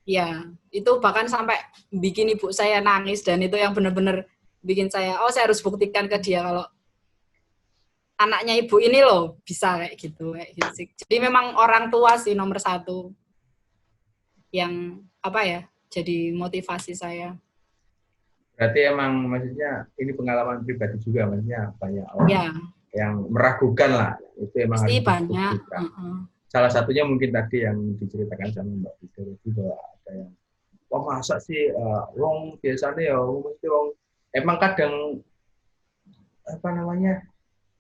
Iya, itu bahkan sampai bikin ibu saya nangis, dan itu yang benar-benar bikin saya harus buktikan ke dia kalau anaknya ibu ini loh bisa kayak gitu sih. Jadi memang orang tua sih nomor satu yang apa ya, jadi motivasi saya. Berarti emang maksudnya ini pengalaman pribadi juga, maksudnya banyak orang yang meragukan lah, itu emang pasti harus banyak. Salah satunya mungkin tadi yang diceritakan sama Mbak Fida itu bahwa ada yang masa sih wong biasanya ya mesti wong emang kadang apa namanya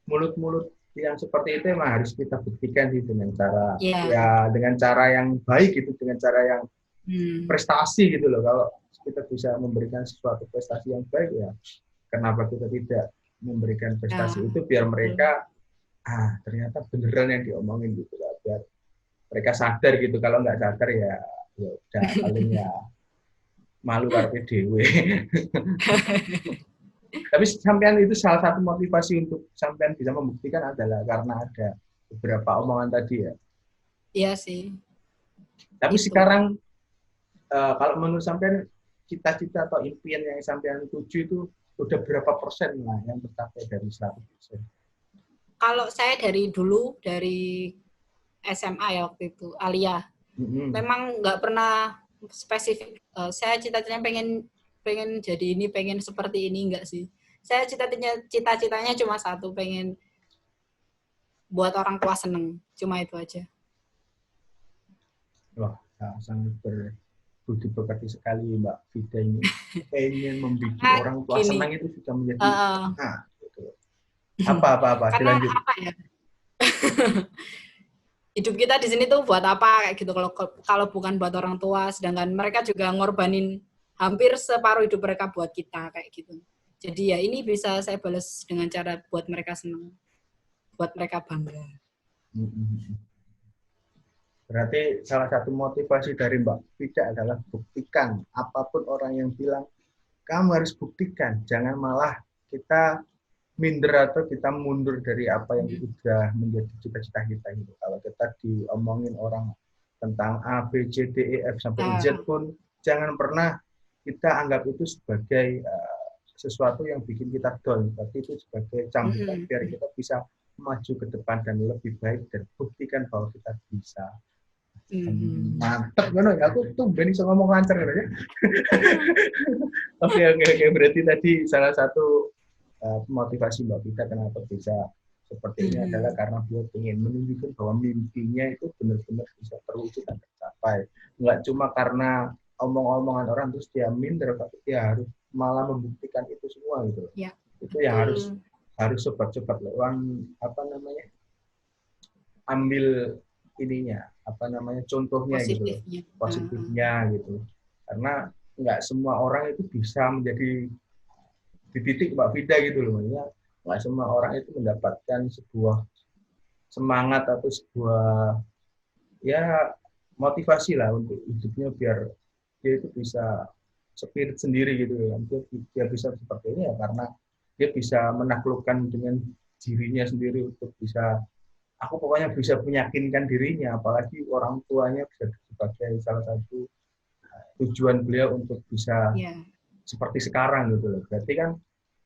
mulut-mulut yang seperti itu emang harus kita buktikan sih dengan cara ya dengan cara yang baik gitu, dengan cara yang prestasi gitu loh. Kalau kita bisa memberikan sesuatu prestasi yang baik ya kenapa kita tidak memberikan prestasi itu biar mereka ternyata beneran yang diomongin gitu lah, biar mereka sadar gitu. Kalau nggak sadar ya udah paling ya malu karpe dewe. Tapi sampean itu salah satu motivasi untuk sampean bisa membuktikan adalah karena ada beberapa omongan tadi ya. Iya sih. Tapi itu. Sekarang kalau menurut sampean cita-cita atau impian yang sampean tuju itu udah berapa persen lah yang tercapai dari 100%? Kalau saya dari dulu, dari SMA ya waktu itu, aliyah. Memang nggak pernah spesifik. Saya cita-citanya pengen jadi ini, pengen seperti ini, enggak sih. Saya cita-citanya cuma satu, pengen buat orang tua seneng. Cuma itu aja. Wah, sangat berbudi pekerti sekali Mbak Vida ini. Pengen membuat Karena orang tua gini, senang itu sudah menjadi gitu. Apa karena dilanjut. apa ya? Hidup kita di sini tuh buat apa kayak gitu, kalau bukan buat orang tua, sedangkan mereka juga ngorbanin hampir separuh hidup mereka buat kita kayak gitu. Jadi ya ini bisa saya balas dengan cara buat mereka senang, buat mereka bangga. Berarti salah satu motivasi dari Mbak Vida adalah buktikan. Apapun orang yang bilang, kamu harus buktikan. Jangan malah kita minder atau kita mundur dari apa yang sudah menjadi cita-cita kita gitu. Kalau kita diomongin orang tentang A, B, C, D, E, F sampai Z pun jangan pernah kita anggap itu sebagai sesuatu yang bikin kita down, tapi itu sebagai cambukan biar kita bisa maju ke depan dan lebih baik dan buktikan bahwa kita bisa. Mantap kan ya, aku tuh bisa ngomong lancar ya. Oke, berarti tadi salah satu motivasi Mbak Vida kenapa bisa seperti ini adalah karena dia ingin menunjukkan bahwa mimpinya itu benar-benar bisa terwujud dan tercapai. Nggak cuma karena omong-omongan orang terus dia minder, tapi dia harus malah membuktikan itu semua gitu. Ya, itu yang harus cepat-cepat lewat ambil ininya contohnya positifnya gitu, karena nggak semua orang itu bisa menjadi di titik Mbak Vida gitu loh, maksudnya nggak semua orang itu mendapatkan sebuah semangat atau sebuah ya motivasi lah untuk hidupnya biar dia itu bisa spirit sendiri gitu ya, dia bisa seperti ini ya karena dia bisa menaklukkan dengan dirinya sendiri untuk bisa aku pokoknya bisa meyakinkan dirinya, apalagi orang tuanya bisa sebagai salah satu tujuan beliau untuk bisa seperti sekarang gitu loh. Berarti kan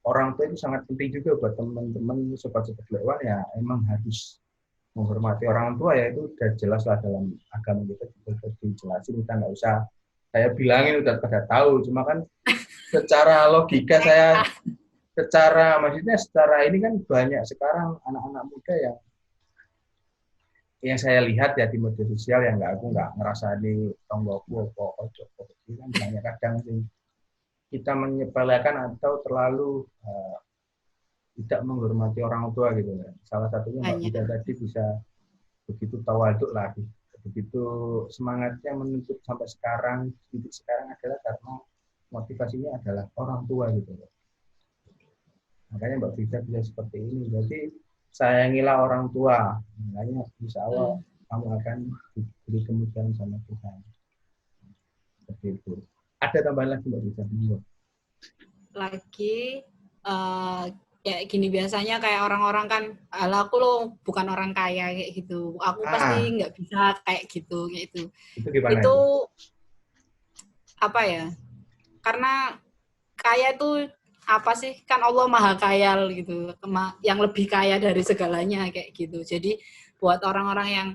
orang tua itu sangat penting juga buat teman-teman sobat-sobat lewat ya, emang harus menghormati orang tua ya, itu udah jelas lah dalam agama kita juga dijelasin, kita nggak usah saya bilangin udah pada tahu, cuma kan secara logika secara ini kan banyak sekarang anak-anak muda yang saya lihat ya di media sosial yang aku nggak ngerasa di tonggoku ojo kan banyak kadang sih kita menyepelekan atau terlalu tidak menghormati orang tua gitu ya. Salah satunya Mbak Vida tadi bisa begitu tawaduk lagi, begitu semangatnya menuntut sampai sekarang, titik sekarang adalah karena motivasinya adalah orang tua gitu ya. Makanya Mbak Vida bisa seperti ini. Jadi sayangilah orang tua, makanya insya Allah kamu akan diberi kemudahan sama Tuhan. Seperti itu. Ada tambahan lagi Mbak Vida? Lagi kayak gini, biasanya kayak orang-orang kan, ala aku lo bukan orang kaya kayak gitu, aku pasti nggak bisa kayak gitu Itu gimana itu apa ya, karena kaya itu apa sih, kan Allah maha kaya gitu, yang lebih kaya dari segalanya kayak gitu. Jadi buat orang-orang yang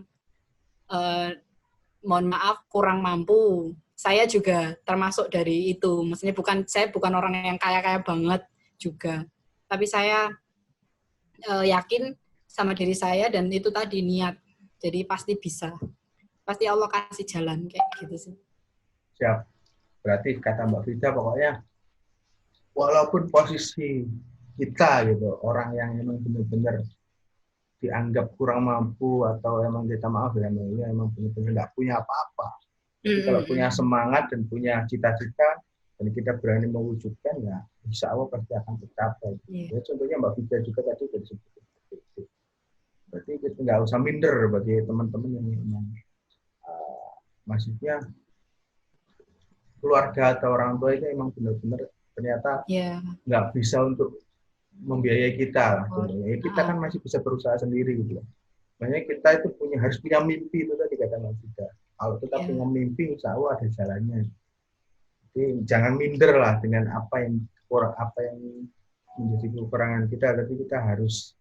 mohon maaf kurang mampu, saya juga termasuk dari itu, maksudnya saya bukan orang yang kaya-kaya banget juga, tapi saya yakin sama diri saya, dan itu tadi niat, jadi pasti bisa, pasti Allah kasih jalan kayak gitu sih. Siap. Berarti kata Mbak Vida pokoknya walaupun posisi kita gitu orang yang memang benar-benar dianggap kurang mampu atau emang kita maaf ya ini emang benar-benar nggak punya apa-apa. Tapi kalau punya semangat dan punya cita-cita dan kita berani mewujudkan ya insya Allah pasti akan tercapai. Ya contohnya Mbak Vida juga tadi sudah disebut. Berarti kita nggak usah minder bagi teman-teman yang memang maksudnya keluarga atau orang tua itu emang benar-benar ternyata nggak bisa untuk membiayai kita. Ya, kita kan masih bisa berusaha sendiri gitu. Makanya kita itu harus punya mimpi, itu tadi kata Mas Vida. Kalau kita punya mimpi, insya Allah ada jalannya. Jadi jangan minder lah dengan apa yang menjadi kekurangan kita, tapi kita harus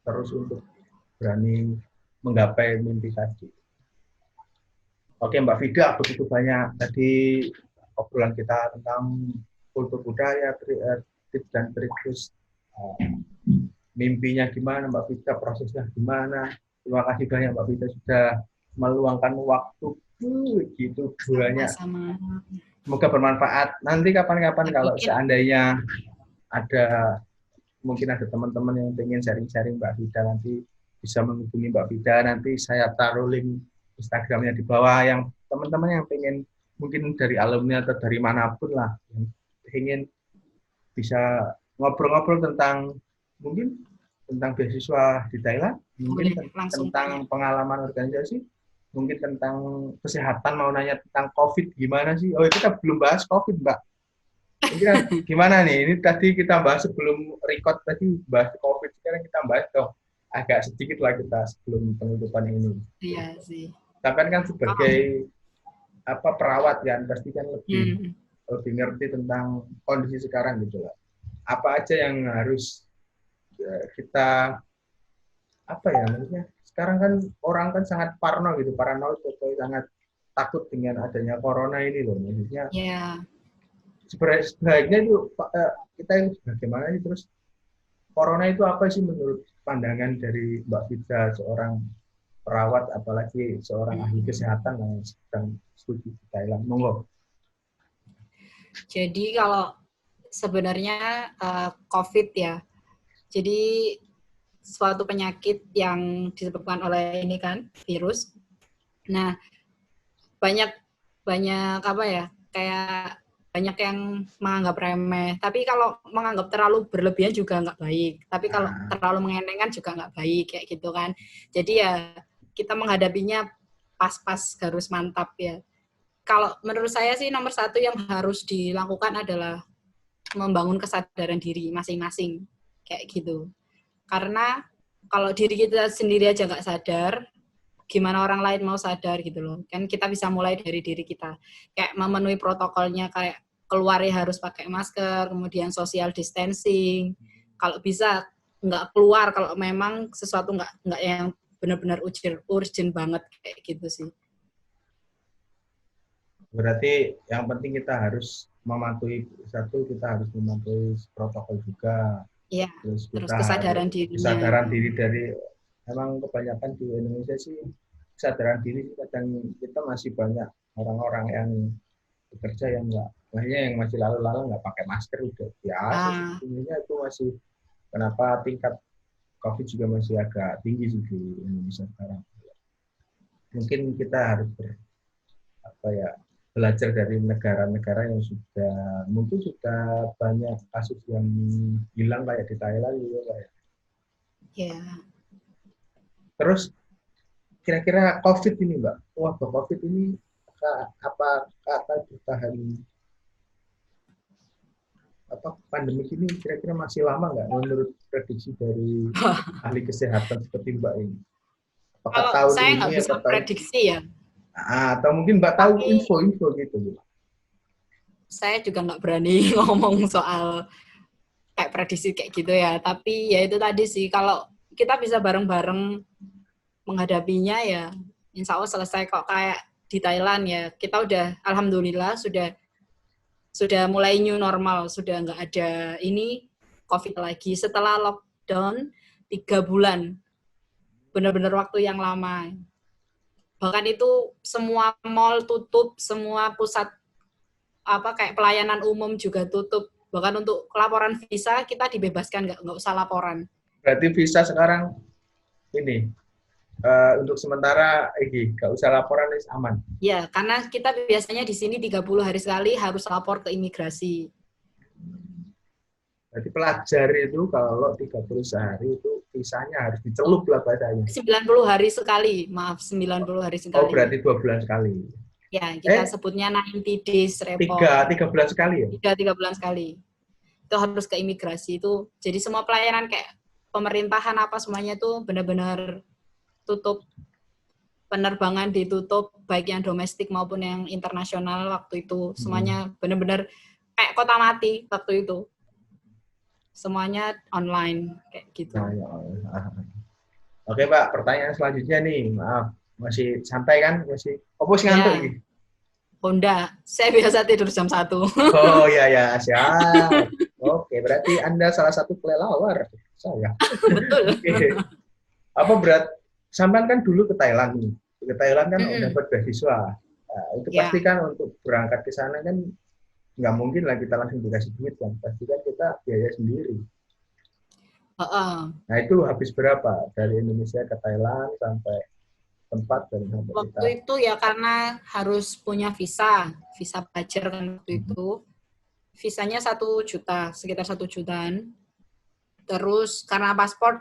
terus untuk berani menggapai mimpi tadi. Oke Mbak Vida, begitu banyak tadi obrolan kita tentang kultur budaya, tips dan trik, terus mimpinya gimana Mbak Vida, prosesnya gimana. Terima kasih banyak Mbak Vida sudah meluangkan waktu gitu banyak. Sama-sama. Semoga bermanfaat. Nanti kapan-kapan kalau seandainya ada mungkin ada teman-teman yang ingin sharing-sharing Mbak Vida, nanti bisa menghubungi Mbak Vida, nanti saya taruh link Instagramnya di bawah, yang teman-teman yang pengen mungkin dari alumni atau dari manapun lah yang ingin bisa ngobrol-ngobrol tentang mungkin tentang beasiswa di Thailand, mungkin tentang pengalaman organisasi, mungkin tentang kesehatan, mau nanya tentang COVID gimana sih. Oh, kita belum bahas COVID, Mbak. Ini gimana nih? Ini tadi kita bahas sebelum record tadi bahas COVID, sekarang kita bahas dong agak sedikit lah kita sebelum penutupan ini. Iya sih. Tapi kan sebagai perawat kan pasti kan lebih ngerti tentang kondisi sekarang gitu lah. Apa aja yang harus kita maksudnya sekarang kan orang kan sangat parno paranoid atau sangat takut dengan adanya corona ini loh, maksudnya. Yeah. Sebaiknya itu kita yang bagaimana sih, terus corona itu apa sih menurut pandangan dari Mbak Vida, seorang perawat apalagi seorang ahli kesehatan yang sedang studi di Thailand. Monggo. Jadi kalau sebenarnya COVID ya, jadi suatu penyakit yang disebabkan oleh ini kan virus. Nah, banyak kayak banyak yang menganggap remeh. Tapi kalau menganggap terlalu berlebihan juga nggak baik. Tapi kalau terlalu mengenengkan juga nggak baik kayak gitu kan. Jadi ya kita menghadapinya pas-pas harus mantap ya. Kalau menurut saya sih nomor satu yang harus dilakukan adalah membangun kesadaran diri masing-masing kayak gitu. Karena kalau diri kita sendiri aja nggak sadar, gimana orang lain mau sadar gitu loh. Kan kita bisa mulai dari diri kita. Kayak memenuhi protokolnya, kayak keluar ya harus pakai masker, kemudian social distancing. Kalau bisa nggak keluar kalau memang sesuatu nggak yang benar-benar urgent banget kayak gitu sih. Berarti yang penting kita harus mematuhi kita harus mematuhi protokol juga. Iya. Terus kesadaran diri. Kesadaran diri dari memang kebanyakan di Indonesia sih kesadaran diri, kadang kita masih banyak orang-orang yang bekerja yang masih lalu-lalu nggak pakai masker udah biasa. Sebenarnya itu masih kenapa tingkat COVID juga masih agak tinggi sih di Indonesia sekarang. Mungkin kita harus belajar dari negara-negara yang mungkin sudah banyak kasus yang hilang kayak di Thailand gitu kayak. Iya. Terus kira-kira COVID ini Mbak, wabah COVID ini apa akan bertahan, pandemi ini kira-kira masih lama nggak menurut prediksi dari ahli kesehatan seperti Mbak ini? Apakah kalau tahun saya ini nggak bisa prediksi ya. Atau mungkin Mbak tahu info-info gitu. Saya juga nggak berani ngomong soal kayak prediksi kayak gitu ya. Tapi ya itu tadi sih, kalau kita bisa bareng-bareng menghadapinya ya insya Allah selesai kok. Kayak di Thailand ya, kita udah alhamdulillah sudah mulai new normal, sudah nggak ada ini COVID lagi setelah lockdown 3 bulan, benar-benar waktu yang lama. Bahkan itu semua mall tutup, semua pusat kayak pelayanan umum juga tutup. Bahkan untuk laporan visa kita dibebaskan, nggak usah laporan. Berarti visa sekarang ini untuk sementara nggak usah laporan, aman. Ya, karena kita biasanya di sini 30 hari sekali harus lapor ke imigrasi. Berarti pelajar itu kalau 30 sehari itu visanya harus dicelup lah bahasanya. 90 hari sekali, maaf 90 hari sekali. Oh, berarti 2 bulan sekali. Ya, kita sebutnya 90 days report. 3 bulan sekali ya? 3 bulan sekali. Itu harus ke imigrasi itu. Jadi semua pelayanan kayak pemerintahan apa semuanya itu benar-benar tutup. Penerbangan ditutup, baik yang domestik maupun yang internasional waktu itu. Semuanya benar-benar kayak kota mati waktu itu. Semuanya online kayak gitu. Oke Pak, pertanyaan selanjutnya nih, maaf. masih santai kan, masih apa sih ngantuk Ya, ini? Honda. Saya biasa tidur jam 1. Oh iya ya, siap. Oke, berarti Anda salah satu kelelawar. Saya. Betul. Oke. Apa berat? Sampai kan dulu ke Thailand nih. Ke Thailand kan Mm-mm. dapat beasiswa. Nah, itu pasti Ya. kan untuk berangkat ke sana kan nggak mungkin lah kita langsung dikasih duit kan. Pasti kan kita biaya sendiri. Heeh. Nah itu habis berapa? Dari Indonesia ke Thailand sampai tempat dan sampai kita. Waktu itu ya karena harus punya visa pelajar kan waktu itu. Visanya 1 juta, sekitar 1 jutaan. Terus karena paspor,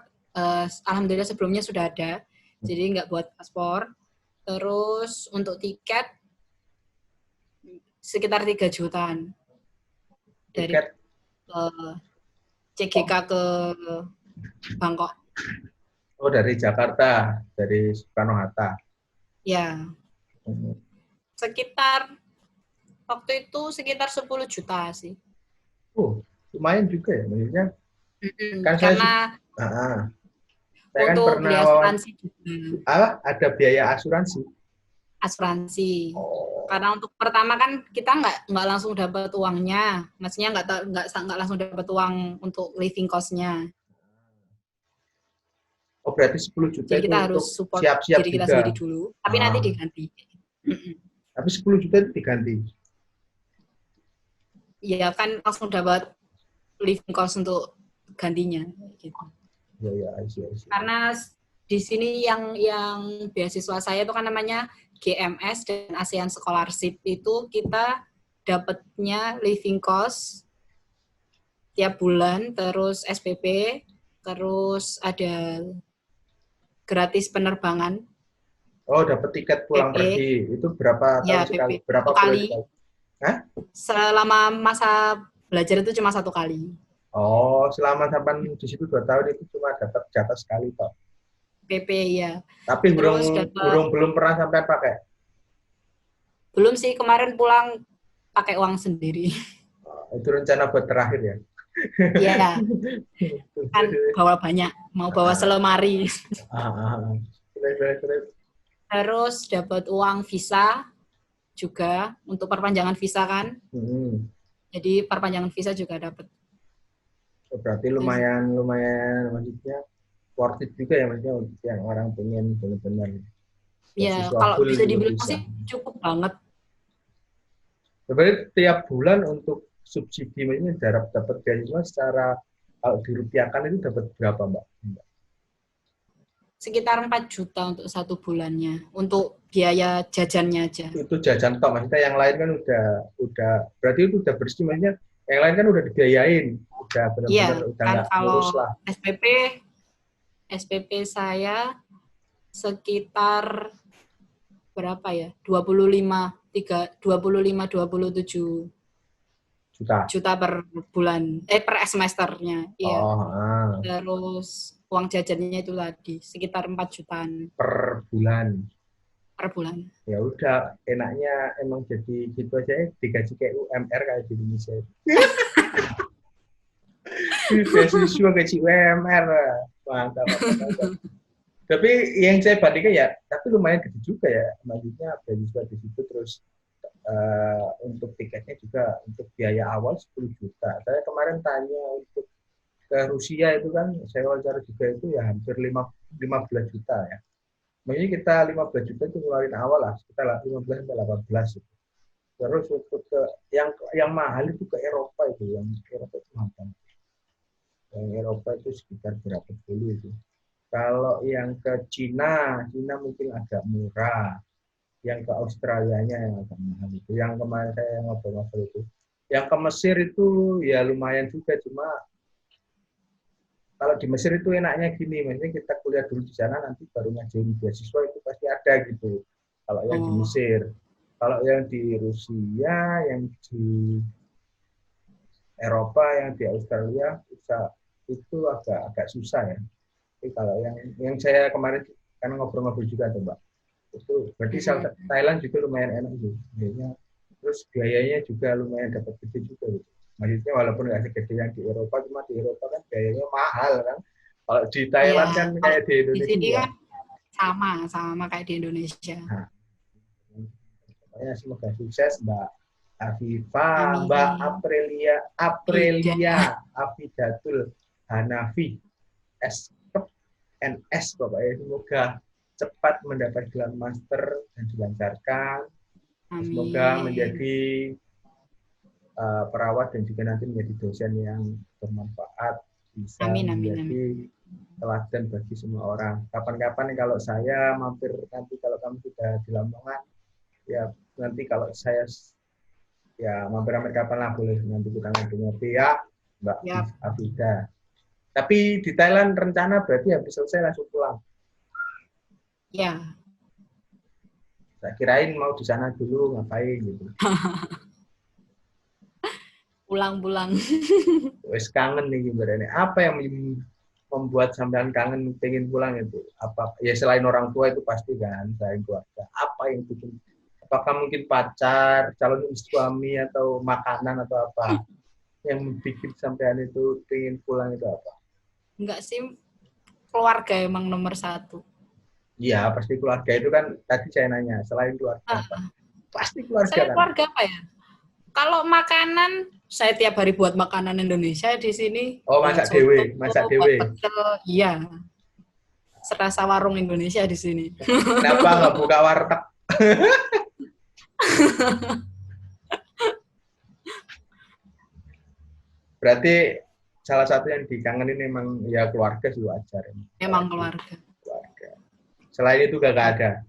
alhamdulillah sebelumnya sudah ada, jadi nggak buat paspor. Terus untuk tiket sekitar 3 jutaan dari Tiket CGK ke Bangkok. oh dari Jakarta, dari Soekarno-Hatta. Ya, sekitar waktu itu sekitar 10 juta sih. Oh, lumayan juga ya. Maksudnya kan Karena ah, saya kan untuk pernah beli asuransi juga. ada biaya asuransi. Asuransi. Oh, Karena untuk pertama kan kita nggak langsung dapat uangnya, maksudnya nggak langsung dapat uang untuk living cost-nya. oh berarti 10 juta Jadi itu kita harus untuk support siap-siap diri kita sendiri juga. dulu, tapi nanti Ah, diganti. tapi 10 juta itu diganti. Ya kan langsung dapat living cost untuk gantinya. Gitu. Ya, ya, I see, I see. Karena di sini yang beasiswa saya itu kan namanya GMS dan ASEAN Scholarship, itu kita dapatnya living cost tiap bulan, terus SPP, terus ada gratis penerbangan, Oh, dapat tiket pulang PP, pergi. Itu berapa ya tahun sekali? PP Berapa satu bulan kali. sekali? Hah? Selama masa belajar itu cuma 1 kali. Oh, selama sampai di situ 2 tahun itu cuma dapat jatah sekali toh. PP ya. Tapi Terus burung dapat, burung belum pernah sampai pakai. belum sih, kemarin pulang pakai uang sendiri. Oh, itu rencana buat terakhir ya. Ya, kan bawa banyak, mau bawa Ah, selemari. ah, ah. Terus. Terus dapat uang visa juga untuk perpanjangan visa kan. Hmm. Jadi perpanjangan visa juga dapat. Oh, berarti lumayan lumayan maksudnya worth it juga ya maksudnya untuk yang orang pengen benar-benar Ya, beasiswa kalau full bisa juga dibilang bisa. sih cukup banget. Berarti tiap bulan untuk subsidi ini dapat beasiswa secara kalau dirupiahkan itu dapat berapa Mbak? Sekitar 4 juta untuk 1 bulannya. Untuk biaya jajannya aja. Itu jajan tok maksudnya yang lain kan udah berarti itu udah bersih maksudnya yang lain kan udah dibiayain udah Iya, benar-benar udah kan nggak kalau ngurus lah. SPP saya sekitar berapa ya? 27 Juta. juta per bulan. Per semesternya. Iya. Oh, Terus uang jajannya itu tadi sekitar 4 jutaan per bulan. per bulan. Ya udah enaknya emang jadi gitu aja ya, digaji kayak UMR kayak di Indonesia. Beasiswa gaji UMR. Mantap, mantap, mantap. Tapi yang saya bandingkan ya, tapi lumayan gede juga ya. Maksudnya beasiswa di situ terus untuk tiketnya juga untuk biaya awal 10 juta. Saya kemarin tanya untuk ke Rusia itu kan saya wawancara juga itu ya hampir 15 juta ya. Maksudnya kita 15 juta itu ngeluarin awal lah, sekitar 15 sampai 18 gitu. Terus untuk ke yang mahal itu ke Eropa itu, yang Eropa itu mahal. Yang Eropa itu sekitar berapa puluh itu. Kalau yang ke Cina, Cina mungkin agak murah. Yang ke Australianya yang agak mahal itu. Yang kemarin saya ngobrol-ngobrol itu. Yang ke Mesir itu ya lumayan juga, cuma kalau di Mesir itu enaknya gini, maksudnya kita kuliah dulu di sana nanti baru ngajuin beasiswa itu pasti ada gitu. Kalau yang di Oh, Mesir, kalau yang di Rusia, yang di Eropa, yang di Australia itu agak agak susah ya. Tapi kalau yang saya kemarin kan ngobrol-ngobrol juga tuh Mbak, itu berarti Thailand juga lumayan enak gitu. Biayanya, terus biayanya juga lumayan dapat gede juga gitu. Maksudnya walaupun nggak segede yang di Eropa, cuma di Eropa kan biayanya mahal kan. Kalau di iya. Thailand kan Kalau kayak di di sini Indonesia. kan Sama kayak di Indonesia. Nah, pokoknya semoga sukses Mbak Afifah, Amin. Mbak Ida. Afidatul Hanafi, S.Kep NS pokoknya semoga cepat mendapat gelar master dan dilancarkan. Semoga Amin. menjadi perawat dan juga nanti menjadi dosen yang bermanfaat, bisa Amin. menjadi teladan bagi semua orang. Kapan-kapan kalau saya mampir nanti kalau kamu sudah di Lamongan, ya nanti kalau saya ya mampir-mampir kapan lah boleh nanti kita ngopi-ngopi ya Mbak Yap. Afida. Tapi di Thailand rencana berarti habis selesai langsung pulang. Ya. Saya kirain mau di sana dulu ngapain gitu. Pulang-pulang. Wes kangen nih gimana. Apa yang membuat sampean kangen pengen pulang itu? Apa ya selain orang tua itu pasti kan, selain keluarga. Apa yang bikin? Apakah mungkin pacar, calon suami atau makanan atau apa? Yang bikin sampean itu pengen pulang itu apa? Enggak sih, keluarga emang nomor 1. Iya, pasti keluarga itu kan tadi saya nanya, selain keluarga apa? Pasti keluarga Saya kan. keluarga apa ya? Kalau makanan, saya tiap hari buat makanan Indonesia di sini. Oh, masak dewe, masak dewe. Iya. Serasa warung Indonesia di sini. Kenapa nggak buka warteg? Berarti salah satu yang dikangenin memang ya keluarga sih wajar. Emang keluarga. Selain itu gak ada.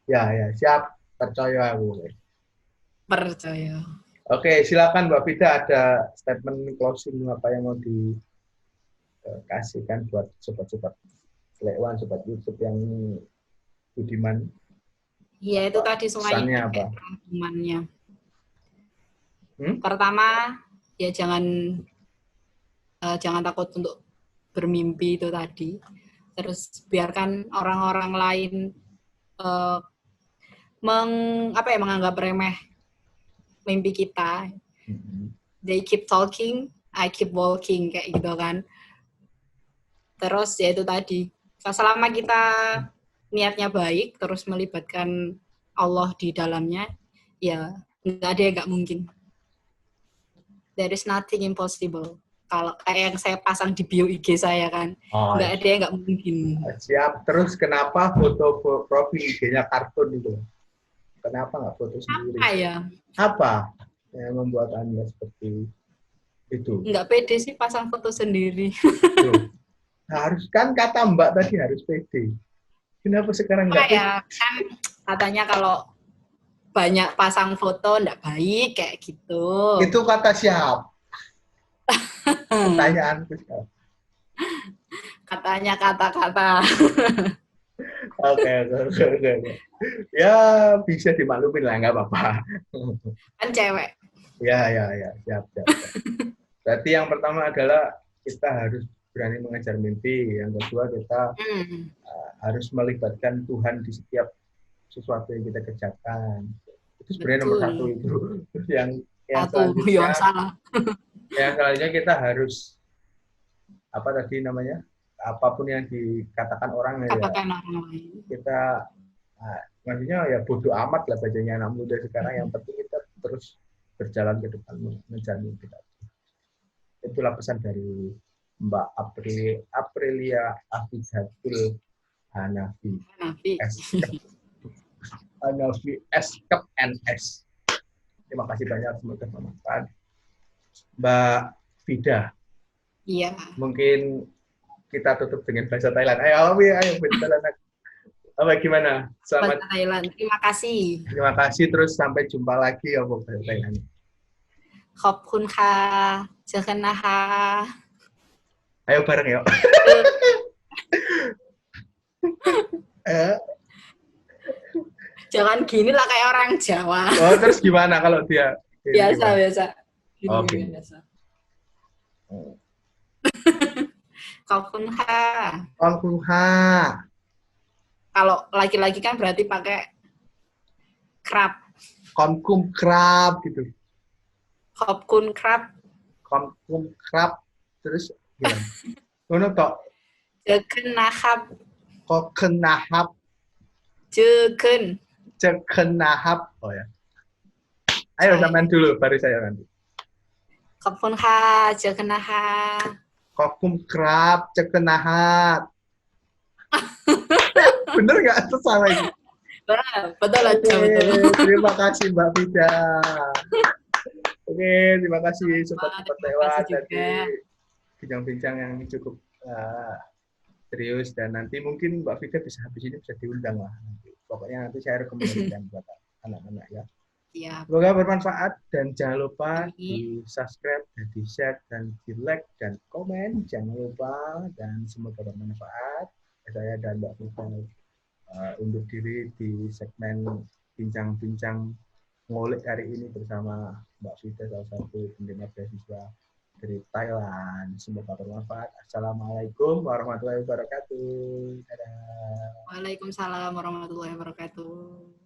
Ya, siap. Percaya aku. Percaya. Oke, silakan Mbak Fida, ada statement closing apa yang mau dikasihkan buat sobat-sobat Lekwan, sobat YouTube yang budiman. Iya, itu tadi semuanya apa? Rangkumannya. Pertama, ya jangan takut untuk bermimpi itu tadi. Terus biarkan orang-orang lain menganggap remeh mimpi kita. They keep talking, I keep walking, kayak gitu kan. Terus ya itu tadi, selama kita niatnya baik, terus melibatkan Allah di dalamnya, ya nggak ada yang nggak mungkin. There is nothing impossible. Kalau kayak yang saya pasang di bio IG saya kan, nggak ada yang nggak mungkin. Siap. Terus kenapa foto profil IG-nya kartun itu? Kenapa nggak foto sendiri? Apa ya? Apa yang membuat Anda seperti itu? Nggak pede sih pasang foto sendiri. Harus kan kata Mbak tadi harus pede. Kenapa sekarang nggak pede? Ya kan katanya kalau banyak pasang foto nggak baik kayak gitu. Itu kata siapa? Pertanyaanku siapa? Katanya kata-kata. Oke. Ya bisa dimaklumin lah, nggak apa-apa. Kan cewek. Ya, siap. Berarti yang pertama adalah kita harus berani mengejar mimpi. Yang kedua kita harus melibatkan Tuhan di setiap sesuatu yang kita kerjakan. Itu sebenarnya nomor 1 itu. Terus yang selanjutnya, yang selanjutnya kita harus apa tadi namanya? Apapun yang dikatakan orang ya. Kita maksudnya ya bodoh amat lah bacanya anak muda sekarang. Yang penting kita terus berjalan ke depan mengejar mimpi. Itulah pesan dari Mbak Aprilia Afidatul Hanafi. Hanafi S.Kep NS. Terima kasih banyak, semoga bermanfaat. Mbak Fida. Iya. Mungkin kita tutup dengan bahasa Thailand. Ayo bahasa Thailand. Apa gimana? Selamat bahasa Thailand. Terima kasih. Terima kasih, terus sampai jumpa lagi ya bahasa Thailand. ขอบคุณค่ะเจอกันนะคะ Ayo bareng yuk. Jangan gini lah kayak orang Jawa. Oh, terus gimana kalau dia? Biasa. Oke. Biasa. ขอบคุณค่ะ ขอบคุณค่ะ Kalau laki-laki kan berarti pakai krap. ขอบคุณครับgitu. ขอบคุณครับ Konkum krab terus gimana? Ngono tok. Jekenahap. Kokenahap, Jeken. cekenahap. Oh ya. Ayo Saya. sampean dulu baru saya nanti. ขอบคุณค่ะเจอกันนะคะ Kokum krab, cekenahat. Bener nggak? Itu salah ini. betul aja Oke, betul. terima kasih Mbak Vida. Oke, terima kasih sobat-sobat Terima kasih lewat juga. dari bincang-bincang yang cukup serius dan nanti mungkin Mbak Vida bisa habis ini bisa diundang lah. Pokoknya nanti saya rekomendasikan buat anak-anak ya. Siap. Semoga bermanfaat dan jangan lupa Amin. di subscribe dan di share dan di like dan komen. Jangan lupa dan semoga bermanfaat. Saya dan Mbak Vida undur diri di segmen bincang-bincang ngulik hari ini bersama Mbak Vida, salah satu pendengar beasiswa dari Thailand. Semoga bermanfaat. Assalamualaikum warahmatullahi wabarakatuh. Dadah. Waalaikumsalam warahmatullahi wabarakatuh.